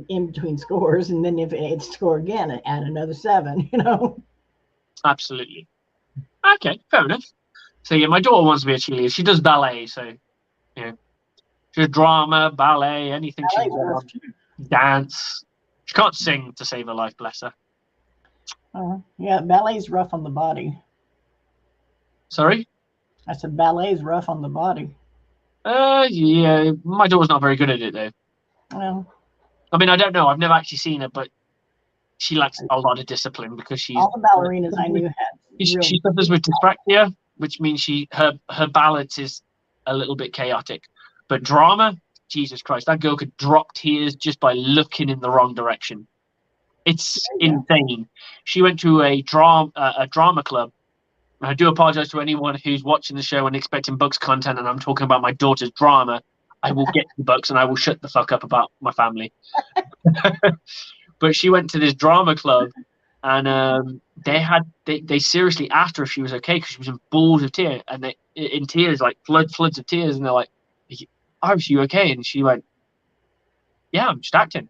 in between scores, and then if it score again, add another 7. Absolutely. Okay, fair enough. So my daughter wants to be a cheerleader. She does ballet, so she's drama, ballet, anything. She does, dance. She can't sing to save her life, bless her. Ballet's rough on the body. Sorry? I said ballet's rough on the body. Yeah, my daughter's not very good at it though. Well, I mean, I don't know. I've never actually seen her, but she lacks a lot of discipline because she's all the ballerinas I knew had. She suffers with dyspraxia, which means her balance is a little bit chaotic. But drama, Jesus Christ, that girl could drop tears just by looking in the wrong direction. It's insane. She went to a drama club. I do apologize to anyone who's watching the show and expecting Bucks content, and I'm talking about my daughter's drama. I will get to the Bucks and I will shut the fuck up about my family. But she went to this drama club, and they seriously asked her if she was okay because she was in balls of tears, and they in tears, like floods of tears, and they're like, "Oh, is you okay?" And she went, "Yeah, I'm just acting.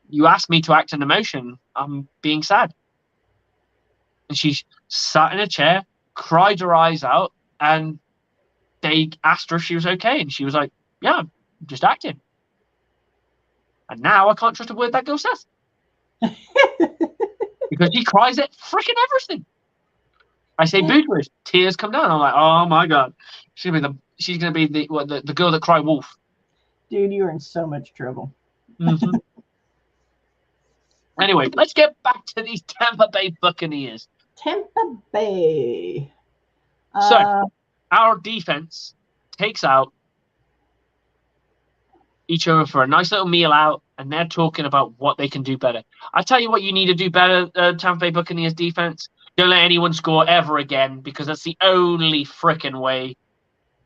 You asked me to act an emotion. I'm being sad." And she sat in a chair, cried her eyes out, and they asked her if she was okay, and she was like, "Yeah, I'm just acting." And now I can't trust a word that girl says because she cries at freaking everything. I say boo to her, tears come down. I'm like, oh my god, she's gonna be the girl that cried wolf. Dude, you're in so much trouble. Mm-hmm. Anyway, let's get back to these Tampa Bay Buccaneers. Tampa Bay. So our defense takes out each other for a nice little meal out, and they're talking about what they can do better. I tell you what, you need to do better, Tampa Bay Buccaneers defense. Don't let anyone score ever again, because that's the only freaking way.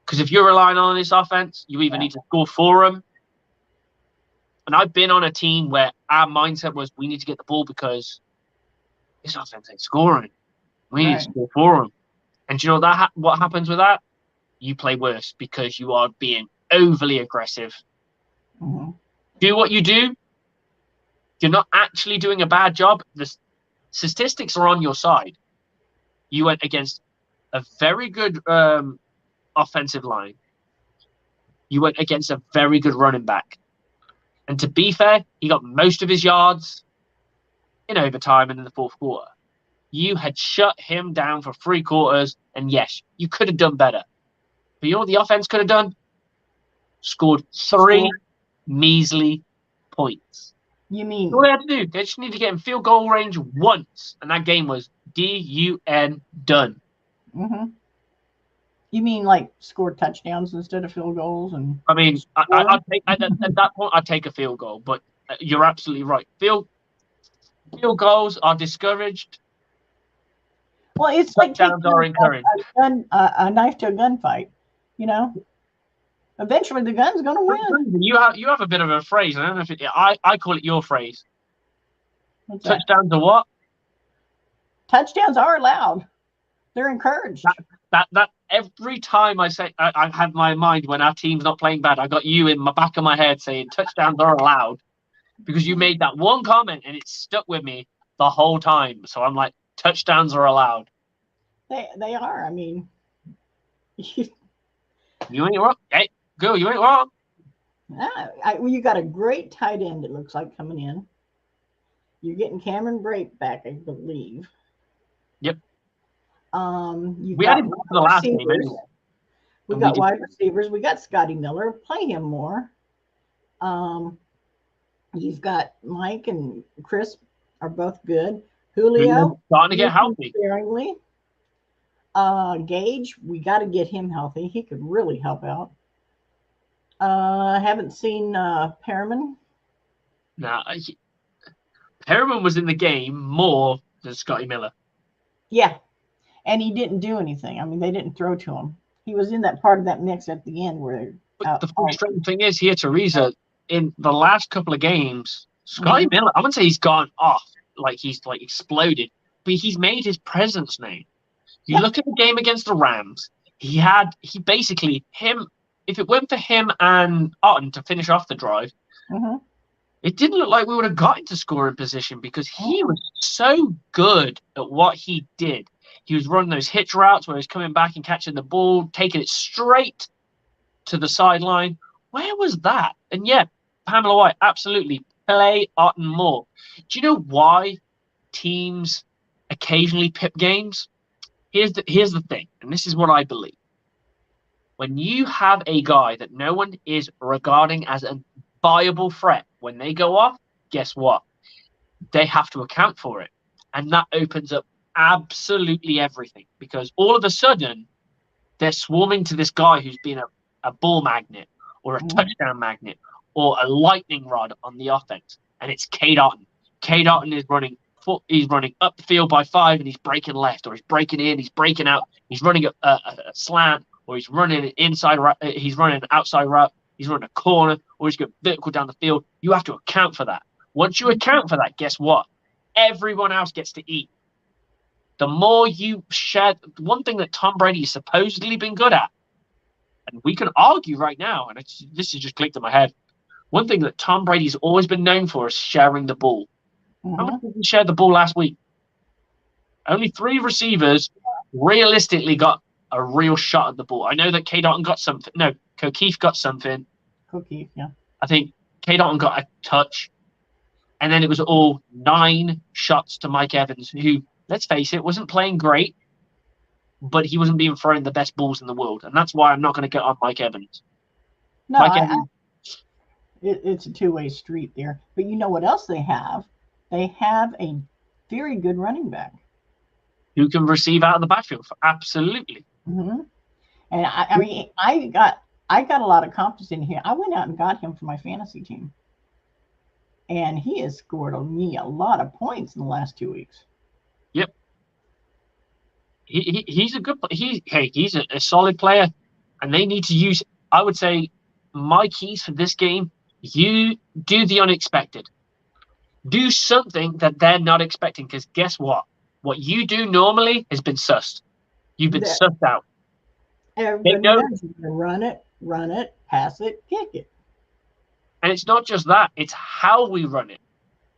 Because if you're relying on this offense, you either need to score for them. And I've been on a team where our mindset was we need to get the ball because this offense ain't scoring. We need to score for them. And do you know what happens with that? You play worse because you are being overly aggressive. Mm-hmm. Do what you do. You're not actually doing a bad job. The statistics are on your side. You went against a very good offensive line. You went against a very good running back. And to be fair, he got most of his yards in overtime and in the fourth quarter. You had shut him down for 3 quarters, and yes, you could have done better. But you know what the offense could have done? Scored 3 measly points. You mean... All they had to do, they just need to get in field goal range once, and that game was done. Mm-hmm. You mean like score touchdowns instead of field goals? And I mean, I'd take, at that point, I'd take a field goal, but you're absolutely right. Field goals are discouraged. Well, it's like touchdowns are encouraged. A knife to a gunfight, you know? Eventually, the gun's going to win. You have a bit of a phrase. I don't know if I call it your phrase. What's touchdowns are what? Touchdowns are allowed. They're encouraged. That every time I say I have my mind when our team's not playing bad, I got you in my back of my head saying touchdowns are allowed because you made that one comment and it stuck with me the whole time. So I'm like, touchdowns are allowed. They are. I mean, you ain't wrong. Hey, girl, you ain't wrong. You got a great tight end, it looks like, coming in. You're getting Cameron Brate back, I believe. Yep. We had him for the last game anyway. We got wide receivers. We got Scotty Miller. Play him more. You've got Mike and Chris are both good. Julio starting to get healthy. Sparingly. Gage, we got to get him healthy. He could really help out. I haven't seen Perriman. No, Perriman was in the game more than Scotty Miller. Yeah, and he didn't do anything. I mean, they didn't throw to him. He was in that part of that mix at the end where. But the frustrating thing is here, Teresa, in the last couple of games, Scotty Miller, I wouldn't say he's gone off, like he's like exploded, but he's made his presence known. You look at the game against the Rams, he basically, if it weren't for him and Otten to finish off the drive, it didn't look like we would have got into scoring position because he was so good at what he did. He was running those hitch routes where he was coming back and catching the ball, taking it straight to the sideline. Where was that? And yeah, Pamela White, absolutely. Play Otten more. Do you know why teams occasionally pip games? Here's the thing, and this is what I believe. When you have a guy that no one is regarding as a viable threat, when they go off, guess what? They have to account for it. And that opens up absolutely everything because all of a sudden they're swarming to this guy who's been a ball magnet or a touchdown magnet or a lightning rod on the offense. And it's Cade Otton. Cade Otton is running up the field by 5 and he's breaking left or he's breaking in, he's breaking out, he's running a slant or he's running an inside route, he's running an outside route, he's running a corner or he's going vertical down the field. You have to account for that. Once you account for that, guess what? Everyone else gets to eat. The more you share, one thing that Tom Brady has supposedly been good at, and we can argue right now, and this has just clicked in my head, one thing that Tom Brady's always been known for is sharing the ball. How much did he share the ball last week? Only 3 receivers realistically got a real shot at the ball. I know that K. Dalton got something. No, O'Keefe got something. Cookie, yeah. I think K. Dalton got a touch. And then it was all 9 shots to Mike Evans, who, let's face it, wasn't playing great, but he wasn't being thrown the best balls in the world. And that's why I'm not going to get on Mike Evans. No, Mike Evans. It's a two-way street there. But you know what else they have? They have a very good running back Who can receive out of the backfield? Absolutely. Mm-hmm. And I mean, I got a lot of confidence in here. I went out and got him for my fantasy team, and he has scored me a lot of points in the last 2 weeks. Yep. He's a good. He's a solid player, and they need to use. I would say my keys for this game: you do the unexpected, do something that they're not expecting. Because guess what? What you do normally has been sussed. You've been sussed out. Everybody knows you can run it, pass it, kick it. And it's not just that; it's how we run it.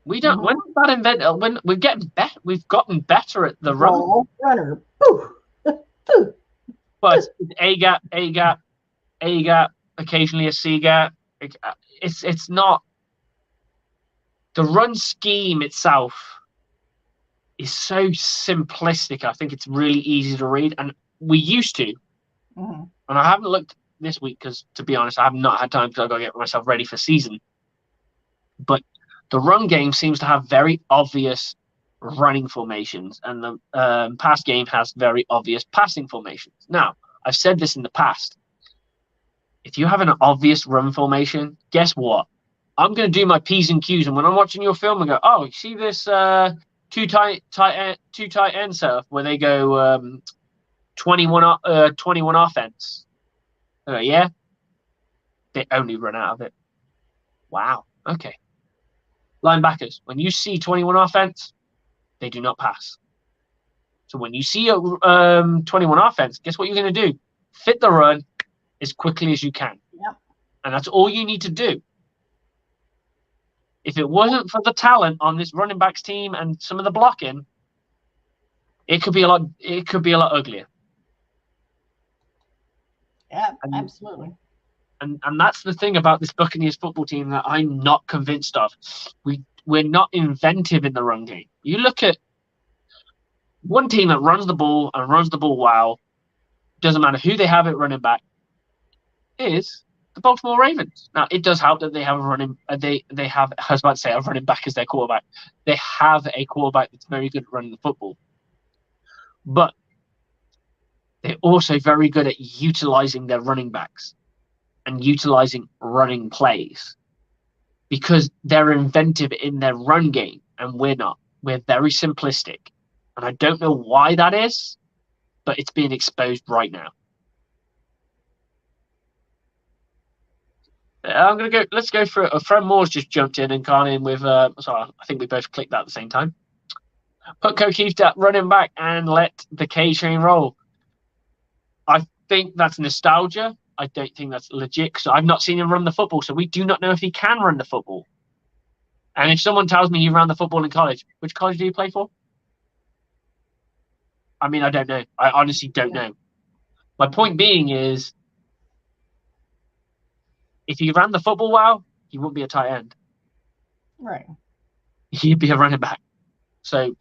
We don't. We're not that inventive. When we're getting better, we've gotten better at the runner. Poof. But A gap, occasionally a C gap. It's not. The run scheme itself is so simplistic. I think it's really easy to read, and we used to. And I haven't looked this week because, to be honest, I have not had time because I've got to get myself ready for season. But the run game seems to have very obvious running formations, and the pass game has very obvious passing formations. Now, I've said this in the past. If you have an obvious run formation, guess what? I'm going to do my P's and Q's, and when I'm watching your film, I go, "Oh, you see this two tight end setup where they go 21 offense? Yeah, they only run out of it. Wow. Okay. Linebackers, when you see 21 offense, they do not pass. So when you see a 21 offense, guess what you're going to do? Fit the run as quickly as you can. Yep. And that's all you need to do. If it wasn't for the talent on this running backs team and some of the blocking, it could be a lot uglier. Yeah, absolutely. And that's the thing about this Buccaneers football team that I'm not convinced of. We're not inventive in the run game. You look at one team that runs the ball and runs the ball well, doesn't matter who they have at running back, is the Baltimore Ravens. Now, it does help that they have a running back as their quarterback. They have a quarterback that's very good at running the football. But they're also very good at utilizing their running backs and utilizing running plays because they're inventive in their run game and we're not. We're very simplistic. And I don't know why that is, but it's being exposed right now. I'm going to go. Let's go for it. Fred Moore's just jumped in and gone in with. Sorry, I think we both clicked that at the same time. Put O'Keefe at running back and let the K train roll. I think that's nostalgia. I don't think that's legit because I've not seen him run the football, so we do not know if he can run the football. And if someone tells me he ran the football in college, which college do you play for? I mean, I don't know. I honestly don't know. My point being is, if he ran the football well, he wouldn't be a tight end. Right. He'd be a running back. So,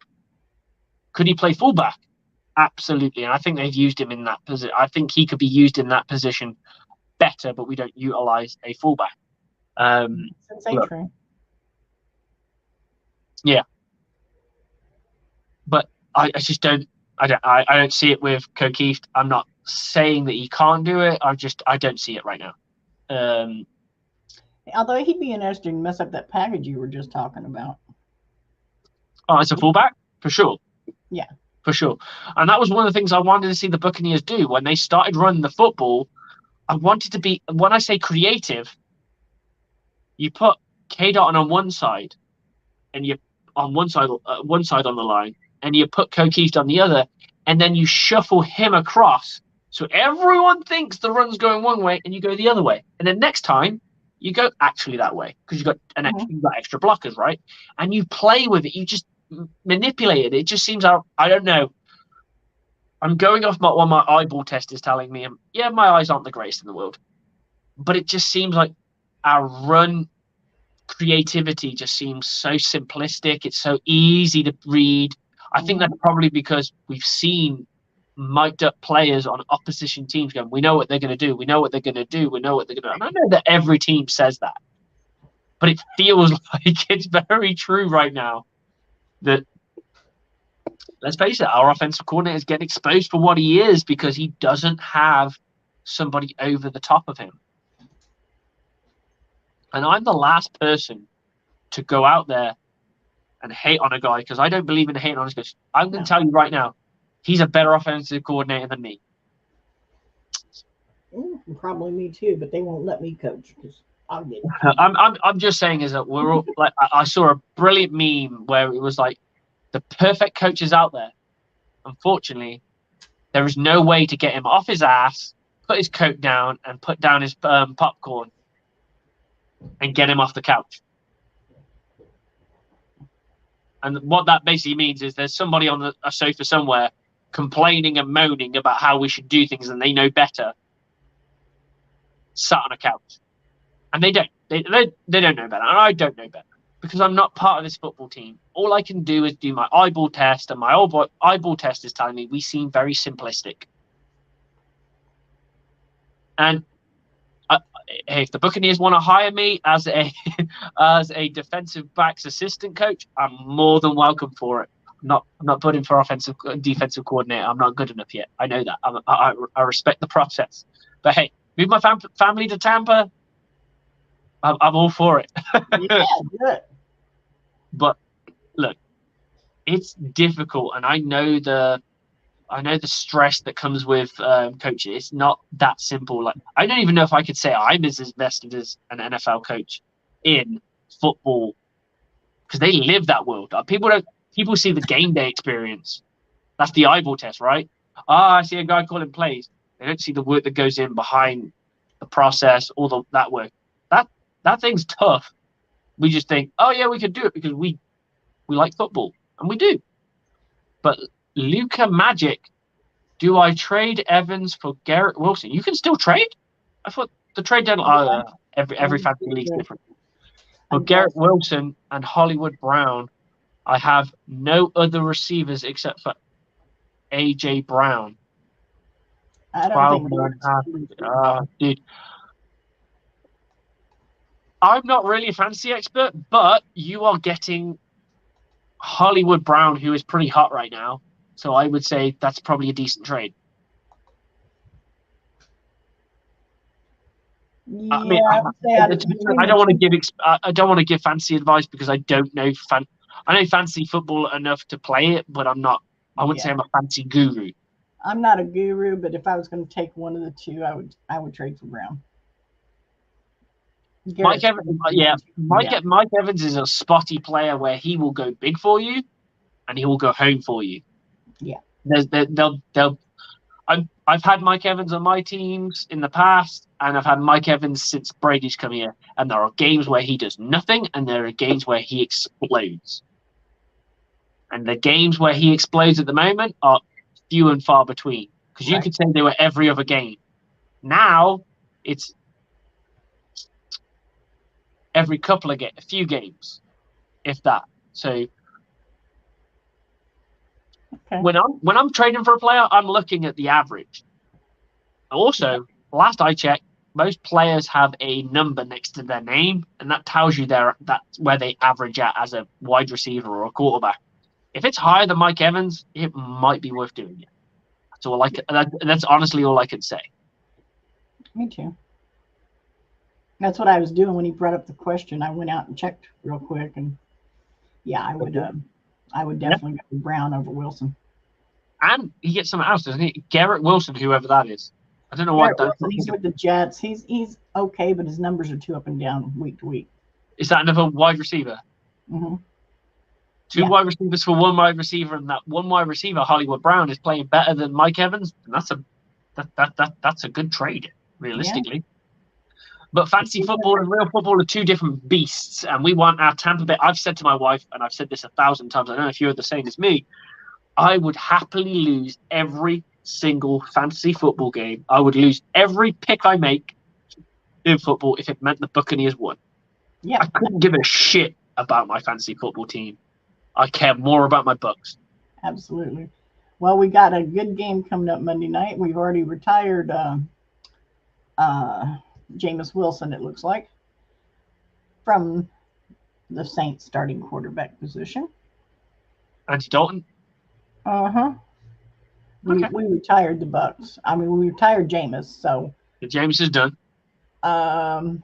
could he play fullback? Absolutely. And I think they've used him in that position. I think he could be used in that position better, but we don't utilize a fullback. Yeah. But I just don't. I don't see it with O'Keefe. I'm not saying that he can't do it. I don't see it right now. Although he'd be interested to mess up that package you were just talking about. Oh, as a fullback? For sure. Yeah. For sure. And that was one of the things I wanted to see the Buccaneers do. When they started running the football, I wanted to be, when I say creative, you put K. Dalton on one side, and you on one side on the line, and you put O'Keefe on the other, and then you shuffle him across. So everyone thinks the run's going one way, and you go the other way. And then next time, you go actually that way because you've got extra blockers, right? And you play with it. You just manipulate it. It just seems I don't know. I'm going off what my eyeball test is telling me. And yeah, my eyes aren't the greatest in the world, but it just seems like our run creativity just seems so simplistic. It's so easy to read. I think that's probably because we've seen mic'd up players on opposition teams going, we know what they're going to do. We know what they're going to do. We know what they're going to do. And I know that every team says that, but it feels like it's very true right now that, let's face it, our offensive coordinator is getting exposed for what he is because he doesn't have somebody over the top of him. And I'm the last person to go out there and hate on a guy because I don't believe in hating on his coach. I'm going to tell you right now, he's a better offensive coordinator than me. Probably me too, but they won't let me coach because I'll get it. I'm just saying is that we're all like, I saw a brilliant meme where it was like the perfect coach is out there. Unfortunately, there is no way to get him off his ass, put his coat down, and put down his popcorn and get him off the couch. And what that basically means is there's somebody on a sofa somewhere complaining and moaning about how we should do things and they know better, sat on a couch. And they don't. They don't know better. And I don't know better because I'm not part of this football team. All I can do is do my eyeball test, and my eyeball test is telling me we seem very simplistic. And hey, if the Buccaneers want to hire me as a defensive backs assistant coach, I'm more than welcome for it. I'm not putting for defensive coordinator. I'm not good enough yet. I know that. I respect the process. But hey, move my family to Tampa. I'm all for it. Yeah, good. But look, it's difficult, and I know the stress that comes with coaching. It's not that simple. Like, I don't even know if I could say I'm as invested as an NFL coach in football because they live that world. People see the game day experience. That's the eyeball test, right? I see a guy calling plays. They don't see the work that goes in behind the process, all that work. That thing's tough. We just think, oh yeah, we could do it because we like football, and we do. But Luka Magic, do I trade Evans for Garrett Wilson? You can still trade. I thought the trade deadline. Every fantasy league is different. For Garrett Wilson and Hollywood Brown, I have no other receivers except for AJ Brown. I don't think dude. I'm not really a fantasy expert, but you are getting Hollywood Brown, who is pretty hot right now. So I would say that's probably a decent trade. Yeah, I don't want to give fantasy advice because I don't know I know fantasy football enough to play it, but I'm not. I wouldn't say I'm a fantasy guru. I'm not a guru, but if I was going to take one of the two, I would trade for Brown. Mike Evans is a spotty player where he will go big for you, and he will go home for you. Yeah. I've had Mike Evans on my teams in the past, and I've had Mike Evans since Brady's come here. And there are games where he does nothing, and there are games where he explodes. And the games where he explodes at the moment are few and far between. Because you could say they were every other game. Now, it's every couple of a few games, if that. So when I'm trading for a player, I'm looking at the average. Also, last I checked, most players have a number next to their name, and that tells you that's where they average at as a wide receiver or a quarterback. If it's higher than Mike Evans, it might be worth doing it. That's honestly all I can say. Me too. That's what I was doing when he brought up the question. I went out and checked real quick, and yeah, I would definitely go Brown over Wilson. And he gets something else, doesn't he? Garrett Wilson, whoever that is. I don't know why. He's with the Jets. He's okay, but his numbers are too up and down week to week. Is that another wide receiver? Mm-hmm. Two wide receivers for one wide receiver, and that one wide receiver, Hollywood Brown, is playing better than Mike Evans. And that's a good trade, realistically. Yeah. But fantasy football and real football are two different beasts, and we want our Tampa Bay. I've said to my wife, and I've said this 1,000 times. I don't know if you're the same as me. I would happily lose every single fantasy football game. I would lose every pick I make in football if it meant the Buccaneers won. Yeah. I couldn't give a shit about my fantasy football team. I care more about my Bucks. Absolutely. Well, we got a good game coming up Monday night. We've already retired Jameis Wilson, it looks like, from the Saints starting quarterback position. Andy Dalton? Uh-huh. Okay. We retired the Bucks. I mean, we retired Jameis, so Jameis is done. Don't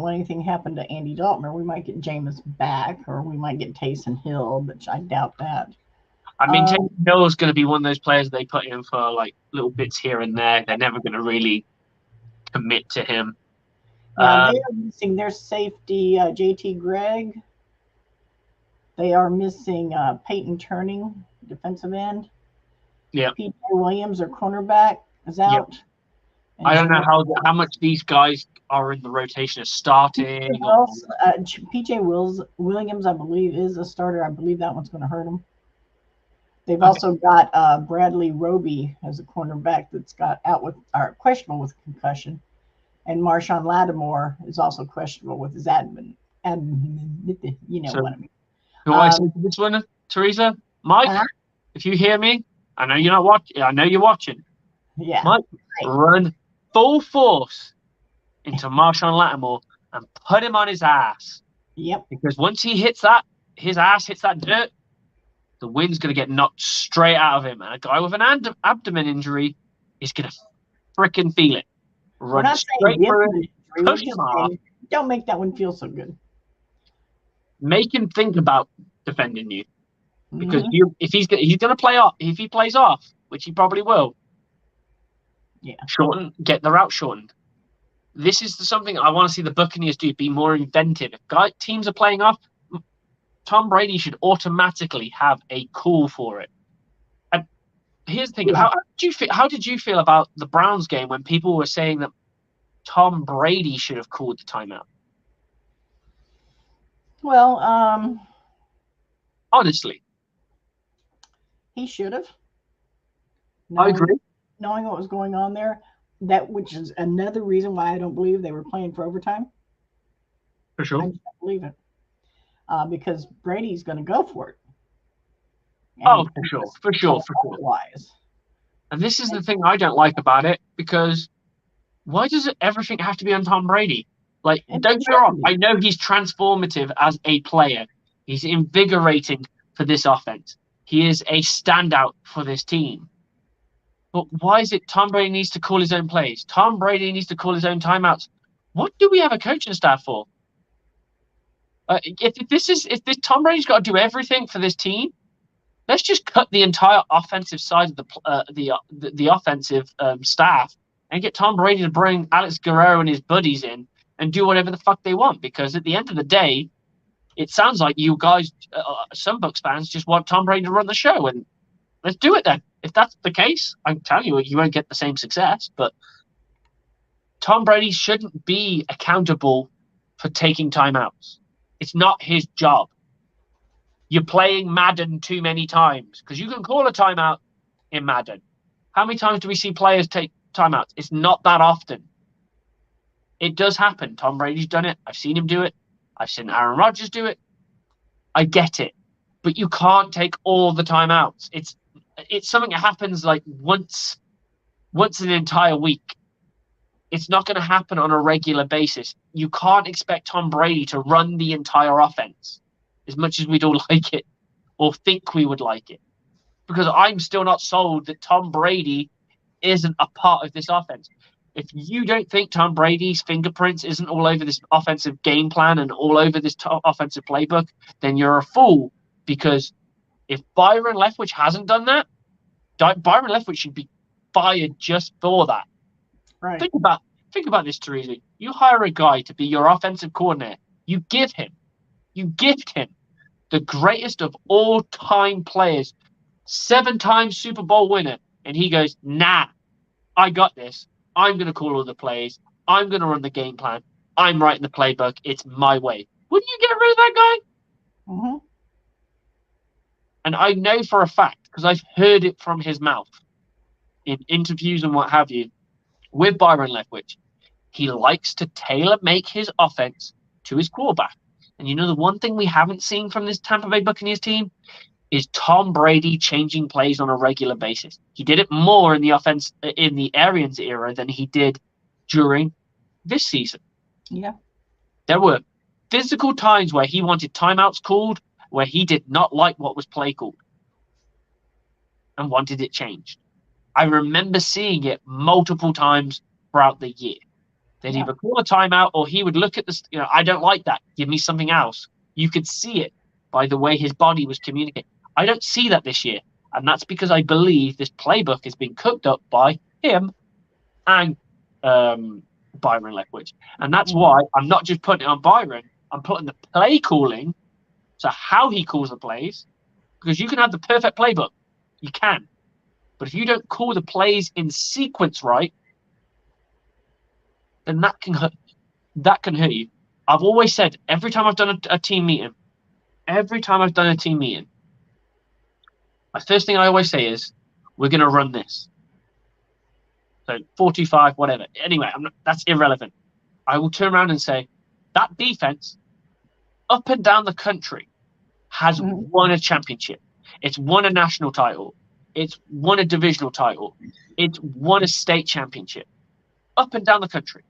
let anything happen to Andy Dalton, or we might get Jameis back, or we might get Taysom Hill, but I doubt that. I mean, Taysom Hill is going to be one of those players they put in for like little bits here and there. They're never going to really commit to him. Yeah, they are missing their safety, JT Gregg. They are missing Peyton Turning, defensive end. Yeah. PJ Williams, their cornerback, is out. Yep. I don't know how much these guys are in the rotation as starting. PJ Williams, I believe, is a starter. I believe that one's going to hurt him. They've also got Bradley Roby as a cornerback that's got out with questionable with concussion, and Marshawn Lattimore is also questionable with his admin. You know what I mean. Who I say to this one, Teresa? Mike, if you hear me, I know you're not watching. I know you're watching. Yeah. Mike, run full force into Marshawn Lattimore and put him on his ass. Yep. Because once he hits that, his ass hits that dirt, the wind's going to get knocked straight out of him. And a guy with an abdomen injury is going to freaking feel it. Run straight through it, push him off. Don't make that one feel so good. Make him think about defending you. Because if he's going to play off, if he plays off, which he probably will, get the route shortened. This is something I want to see the Buccaneers do, be more inventive. If teams are playing off, Tom Brady should automatically have a call for it. And here's the thing: how did you feel about the Browns game when people were saying that Tom Brady should have called the timeout? Well, honestly, he should have. I agree. Knowing what was going on there, which is another reason why I don't believe they were playing for overtime. For sure, I just don't believe it. Because Brady's going to go for it. And for sure. Wise. And this is the thing I don't like about it, because why does everything have to be on Tom Brady? Like, don't get me wrong, I know he's transformative as a player. He's invigorating for this offense. He is a standout for this team. But why is it Tom Brady needs to call his own plays? Tom Brady needs to call his own timeouts. What do we have a coaching staff for? If Tom Brady's got to do everything for this team, let's just cut the entire offensive side of the offensive staff and get Tom Brady to bring Alex Guerrero and his buddies in and do whatever the fuck they want. Because at the end of the day, it sounds like you guys, some Bucs fans, just want Tom Brady to run the show, and let's do it then. If that's the case, I can tell you won't get the same success. But Tom Brady shouldn't be accountable for taking timeouts. It's not his job. You're playing Madden too many times, because you can call a timeout in Madden. How many times do we see players take timeouts? It's not that often. It does happen. Tom Brady's done it. I've seen him do it. I've seen Aaron Rodgers do it. I get it. But you can't take all the timeouts. It's something that happens like once an entire week. It's not going to happen on a regular basis. You can't expect Tom Brady to run the entire offense as much as we'd all like it or think we would like it. Because I'm still not sold that Tom Brady isn't a part of this offense. If you don't think Tom Brady's fingerprints isn't all over this offensive game plan and all over this offensive playbook, then you're a fool. Because if Byron Leftwich hasn't done that, Byron Leftwich should be fired just for that. Right. Think about this, Teresa. You hire a guy to be your offensive coordinator. You gift him the greatest of all time players, 7-time Super Bowl winner, and he goes, "Nah, I got this. I'm going to call all the plays. I'm going to run the game plan. I'm writing the playbook. It's my way." Wouldn't you get rid of that guy? Mm-hmm. And I know for a fact, because I've heard it from his mouth in interviews and what have you with Byron Leftwich. He likes to tailor make his offense to his quarterback. And the one thing we haven't seen from this Tampa Bay Buccaneers team is Tom Brady changing plays on a regular basis. He did it more in the offense in the Arians era than he did during this season. Yeah. There were physical times where he wanted timeouts called, where he did not like what was play called and wanted it changed. I remember seeing it multiple times throughout the year. They'd either call a timeout or he would look at this, I don't like that. Give me something else. You could see it by the way his body was communicating. I don't see that this year. And that's because I believe this playbook has been cooked up by him and Byron Leftwich. And that's why I'm not just putting it on Byron. I'm putting the play calling, so how he calls the plays, because you can have the perfect playbook. You can. But if you don't call the plays in sequence right, then that can hurt you. I've always said, every time I've done a team meeting, my first thing I always say is, we're going to run this. So 45, whatever. Anyway, that's irrelevant. I will turn around and say, that defense, up and down the country, has won a championship. It's won a national title. It's won a divisional title. It's won a state championship. Up and down the country.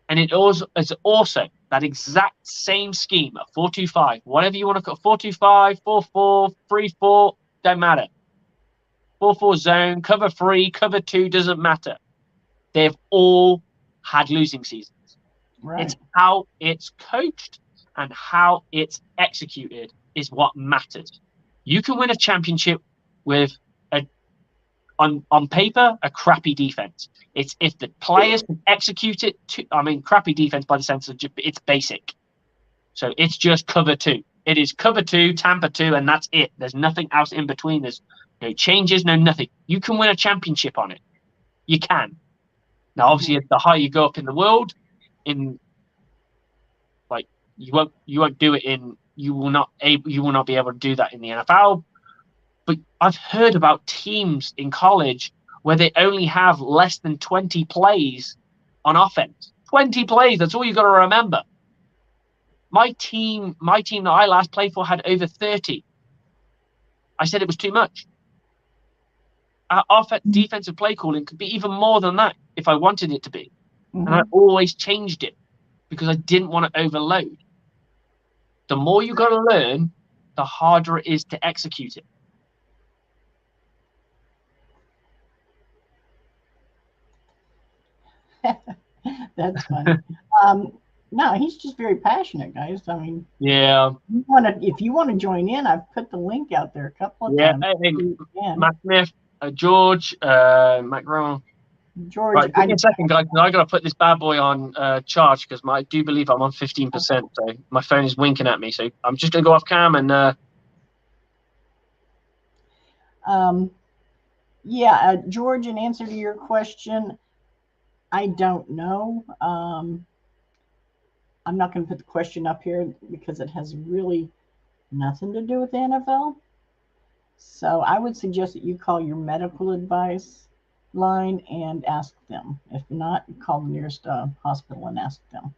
And it is also that exact same scheme, a 4-2-5, whatever you want to call it, 4-2-5, 4-4, 3-4, don't matter. 4-4 zone, cover 3, cover 2, doesn't matter. They've all had losing seasons. Right. It's how it's coached and how it's executed is what matters. You can win a championship with on paper, a crappy defense. It's if the players can execute it. Crappy defense by the sense of it's basic. So it's just cover 2. It is cover 2, Tampa 2, and that's it. There's nothing else in between. There's no changes, no nothing. You can win a championship on it. You can. Now, obviously, the higher you go up in the world, you won't do it in. You will not be able to do that in the NFL. But I've heard about teams in college where they only have less than 20 plays on offense. 20 plays, that's all you got to remember. My team that I last played for had over 30. I said it was too much. Our defensive play calling could be even more than that if I wanted it to be. And I always changed it because I didn't want to overload. The more you got to learn, the harder it is to execute it. That's funny. No, he's just very passionate, guys. Yeah. If you want to join in, I've put the link out there a couple of times. Hey, Matt Smith, George, Matt Rowan. George, right, give me a second, guys. I got to put this bad boy on charge because I do believe I'm on 15%. So my phone is winking at me. So I'm just gonna go off cam and. George, in answer to your question, I don't know. I'm not going to put the question up here because it has really nothing to do with the NFL. So I would suggest that you call your medical advice line and ask them. If not, call the nearest hospital and ask them.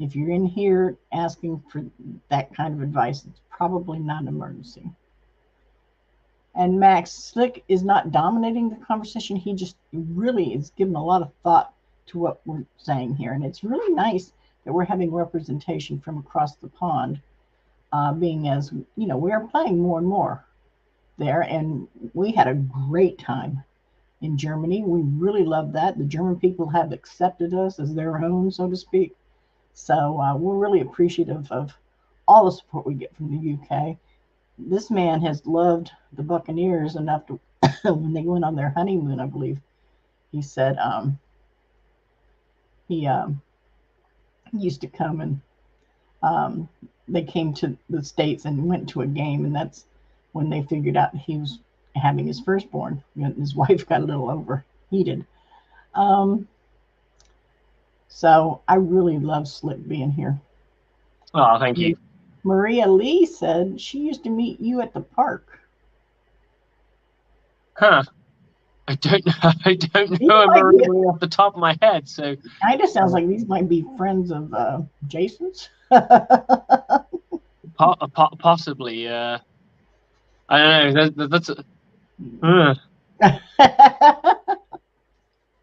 If you're in here asking for that kind of advice, it's probably not an emergency. And Max, Slick is not dominating the conversation. He just really is giving a lot of thought to what we're saying here. And it's really nice that we're having representation from across the pond, being as, we are playing more and more there. And we had a great time in Germany. We really loved that. The German people have accepted us as their own, so to speak. So we're really appreciative of all the support we get from the UK. This man has loved the Buccaneers enough to, when they went on their honeymoon, I believe, he said he used to come and they came to the States and went to a game, and that's when they figured out he was having his firstborn. His wife got a little overheated. So I really love Slick being here. Oh, thank you. Maria Lee said she used to meet you at the park. Huh. I don't know. I don't These know might be, Maria off the top of my head. So kind of sounds like these might be friends of Jason's. possibly. I don't know. That's.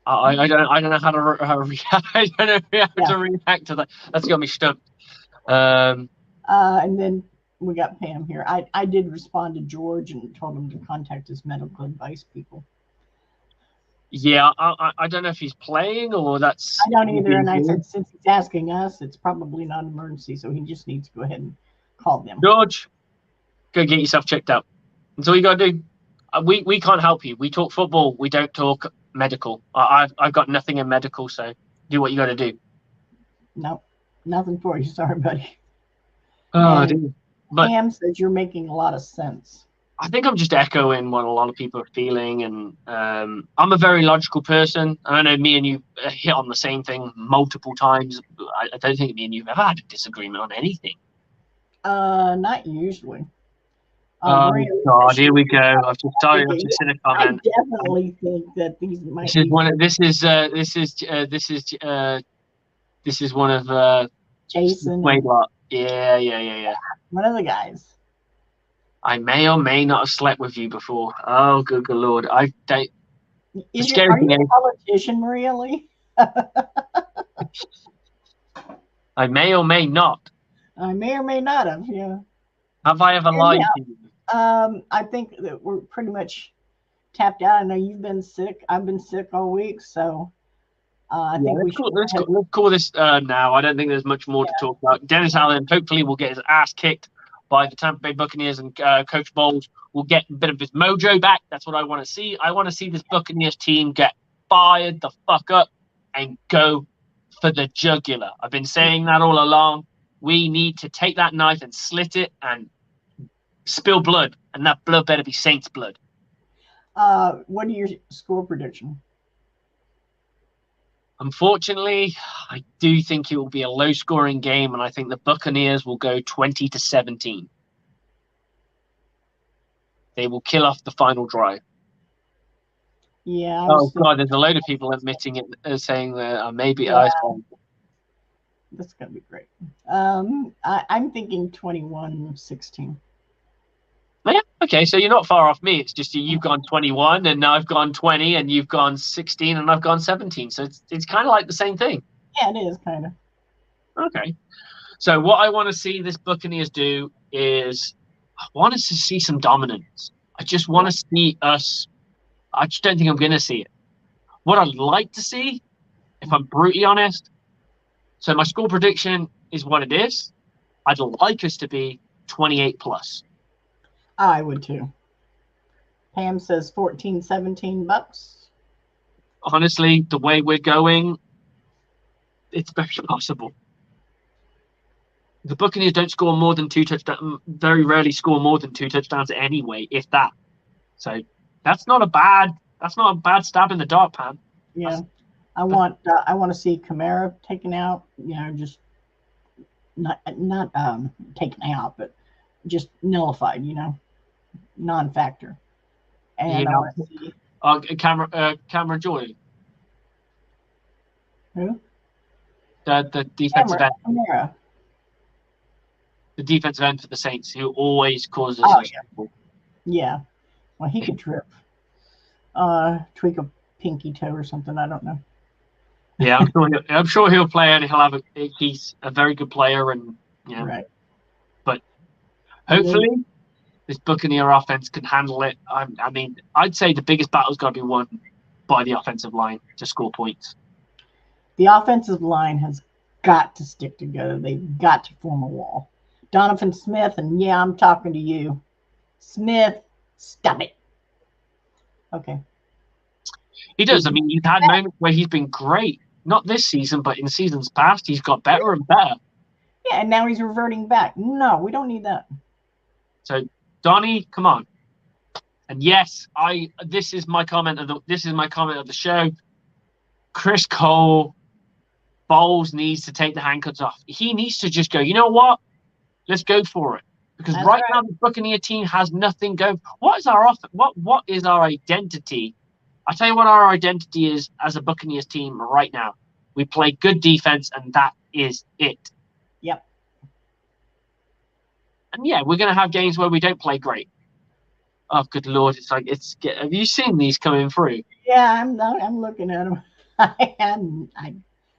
I don't know how to react. I don't know how to react to that. That's got me stumped. And then we got Pam here. I did respond to George and told him to contact his medical advice people. Yeah, I don't know if he's playing or that's. I don't either. And I said, since he's asking us, it's probably not an emergency, so he just needs to go ahead and call them. George, go get yourself checked out. That's all you got to do. We can't help you. We talk football. We don't talk medical. I've got nothing in medical, so do what you got to do. No, nothing for you. Sorry, buddy. Oh, dude. But Pam says you're making a lot of sense. I think I'm just echoing what a lot of people are feeling, and I'm a very logical person. I know me and you hit on the same thing multiple times. I don't think me and you have ever had a disagreement on anything. Not usually. Oh God, here we go. I've just seen a comment. I definitely think that these might. This is one of Jason. Yeah. One of the guys. I may or may not have slept with you before. Oh, good Lord! I don't. Are you a politician, Maria Lee? I may or may not. I may or may not have. Yeah. Have I ever lied to you? I think that we're pretty much tapped out. I know you've been sick. I've been sick all week, so I think we should. Let's call this now. I don't think there's much more to talk about. Dennis Allen hopefully will get his ass kicked by the Tampa Bay Buccaneers, and Coach Bowles will get a bit of his mojo back. That's what I want to see. I want to see this Buccaneers team get fired the fuck up and go for the jugular. I've been saying that all along. We need to take that knife and slit it and spill blood, and that blood better be Saints blood. What are your score prediction? Unfortunately, I do think it will be a low-scoring game, and I think the Buccaneers will go 20-17. They will kill off the final drive. Yeah. Oh God, there's a load of people admitting it, saying that maybe. Yeah. That's gonna be great. I'm thinking 21-16. Yeah, okay, so you're not far off me. It's just you've gone 21, and I've gone 20, and you've gone 16, and I've gone 17. So it's kind of like the same thing. Yeah, it is kind of. Okay. So what I want to see this Buccaneers do is I want us to see some dominance. I just want to see us. I just don't think I'm going to see it. What I'd like to see, if I'm brutally honest, so my score prediction is what it is. I'd like us to be 28 plus. I would too. Pam says 14-17 Bucks. Honestly, the way we're going, it's very possible. The Buccaneers don't score more than 2 touchdowns. Very rarely score more than 2 touchdowns anyway, if that. So that's not a bad stab in the dark, Pam. Yeah, I want to see Kamara taken out. Just not taken out, but just nullified. Non-factor. And I want to see Cameron Jordan. Who? The defensive end. Kamara. The defensive end for the Saints, who always causes trouble. Yeah. Well, he could trip. Tweak a pinky toe or something. I don't know. Yeah, I'm sure he'll play, and he's a very good player, and Right. But hopefully, this Buccaneer offense can handle it. I mean, I'd say the biggest battle's got to be won by the offensive line to score points. The offensive line has got to stick together. They've got to form a wall. Donovan Smith, and yeah, I'm talking to you. Smith, stop it. Okay. He does. I mean, he's had moments where he's been great. Not this season, but in seasons past, he's got better and better. Yeah, and now he's reverting back. No, we don't need that. So, Donnie, come on. And yes, this is my comment of the show. Chris Cole, Bowles needs to take the handcuffs off. He needs to just go, you know what? Let's go for it. Because That's right right. now the Buccaneer team has nothing going. What is our offer? What is our identity? I tell you what our identity is as a Buccaneers team right now. We play good defense, and that is it. Yep. And yeah, we're going to have games where we don't play great. Oh, good Lord. It's like, have you seen these coming through? Yeah, I'm looking at them. I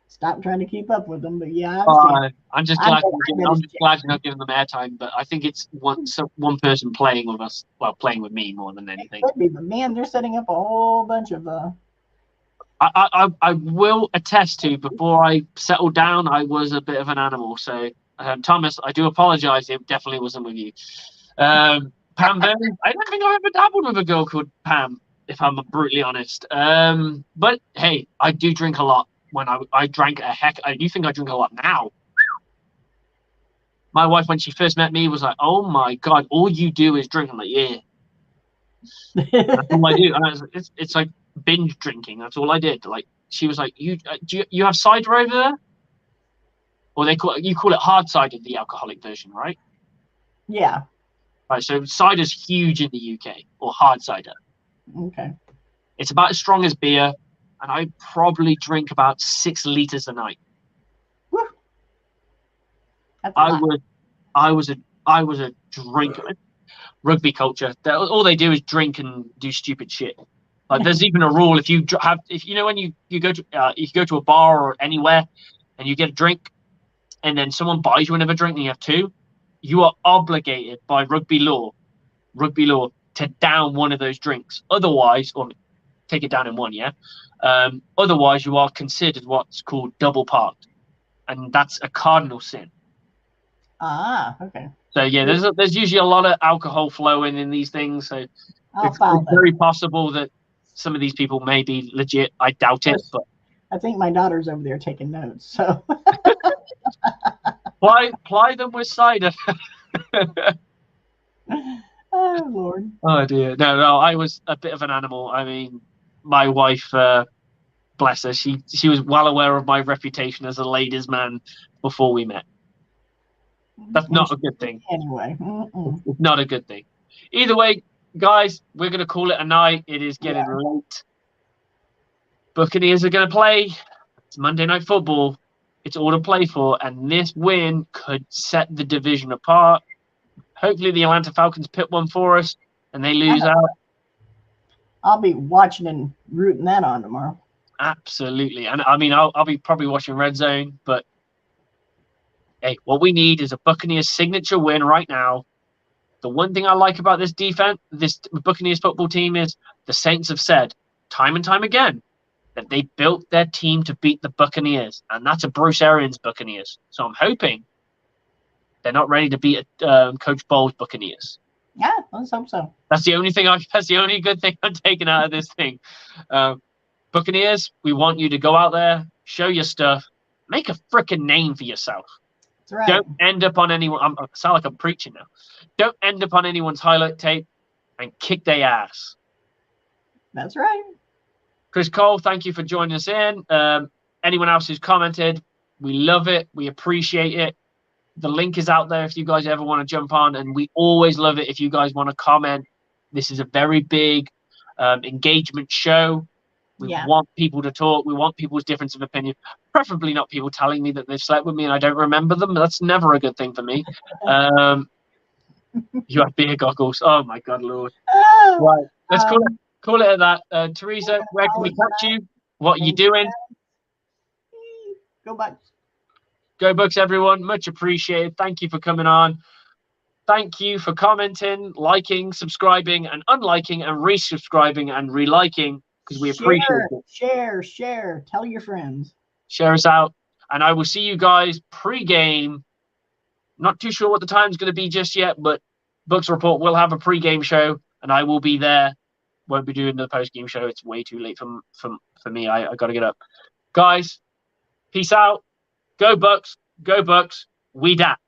stopped trying to keep up with them, but yeah, I'm just glad you're not giving them airtime, but I think it's one person playing with us, well, playing with me more than anything. It could be, but man, they're setting up a whole bunch of I will attest to, before I settled down, I was a bit of an animal. So, Thomas, I do apologize. It definitely wasn't with you. Pam Vernon, I don't think I've ever dabbled with a girl called Pam, if I'm brutally honest. But hey, I do drink a lot. When I drank a heck, I do think I drink a lot now. My wife, when she first met me, was like, "Oh my God, all you do is drink." I'm like, "Yeah, that's all I do." And it's like binge drinking. That's all I did. Like, she was like, "You have cider over there?" Or you call it hard cider, the alcoholic version, right? Yeah. Right. So cider's huge in the UK, or hard cider. Okay. It's about as strong as beer, and I probably drink about 6 liters a night. Woo. That's a lot. I was a drinker. Rugby culture. All they do is drink and do stupid shit. Like, there's even a rule: if you know, when you go to a bar or anywhere and you get a drink, and then someone buys you another drink and you have 2, you are obligated by rugby law, to down one of those drinks. Otherwise, or take it down in one, yeah. Otherwise, you are considered what's called double parked, and that's a cardinal sin. Ah, okay. So yeah, there's usually a lot of alcohol flowing in these things. So it's very possible that some of these people may be legit. I doubt it, but I think my daughter's over there taking notes. So ply them with cider. Oh Lord. Oh dear. No, I was a bit of an animal. I mean, my wife, bless her, she was well aware of my reputation as a ladies' man before we met. That's not a good thing. Anyway, it's not a good thing. Either way, guys, we're going to call it a night. It is getting late. Buccaneers are going to play. It's Monday Night Football. It's all to play for, and this win could set the division apart. Hopefully, the Atlanta Falcons pit one for us, and they lose out. I'll be watching and rooting that on tomorrow. Absolutely, and I mean, I'll be probably watching Red Zone, but hey, what we need is a Buccaneers signature win right now. The one thing I like about this Buccaneers football team, is the Saints have said time and time again that they built their team to beat the Buccaneers, and that's a Bruce Arians Buccaneers. So I'm hoping they're not ready to beat Coach Bowles Buccaneers. Yeah, let's hope so. That's the only good thing I'm taking out of this thing. Buccaneers, we want you to go out there, show your stuff, make a freaking name for yourself. That's right. Don't end up on anyone. I sound like I'm preaching now. Don't end up on anyone's highlight tape and kick their ass. That's right. Chris Cole, thank you for joining us in. Anyone else who's commented, we love it. We appreciate it. The link is out there if you guys ever want to jump on, and we always love it if you guys want to comment. This is a very big engagement show. We want people to talk. We want people's difference of opinion, preferably not people telling me that they've slept with me and I don't remember them. That's never a good thing for me. You have beer goggles. Oh my God, Lord. Right, let's call it at that. Teresa, where can we catch you? What are you doing? Go Bucks. Go Bucks, everyone. Much appreciated. Thank you for coming on. Thank you for commenting, liking, subscribing, and unliking, and resubscribing and reliking, because we appreciate it. Share. Tell your friends. Share us out. And I will see you guys pre-game. Not too sure what the time's going to be just yet, but Bucks Report will have a pre-game show, and I will be there. Won't be doing the post-game show. It's way too late for me. I got to get up. Guys, peace out. Go Bucks. Go Bucks. We dat.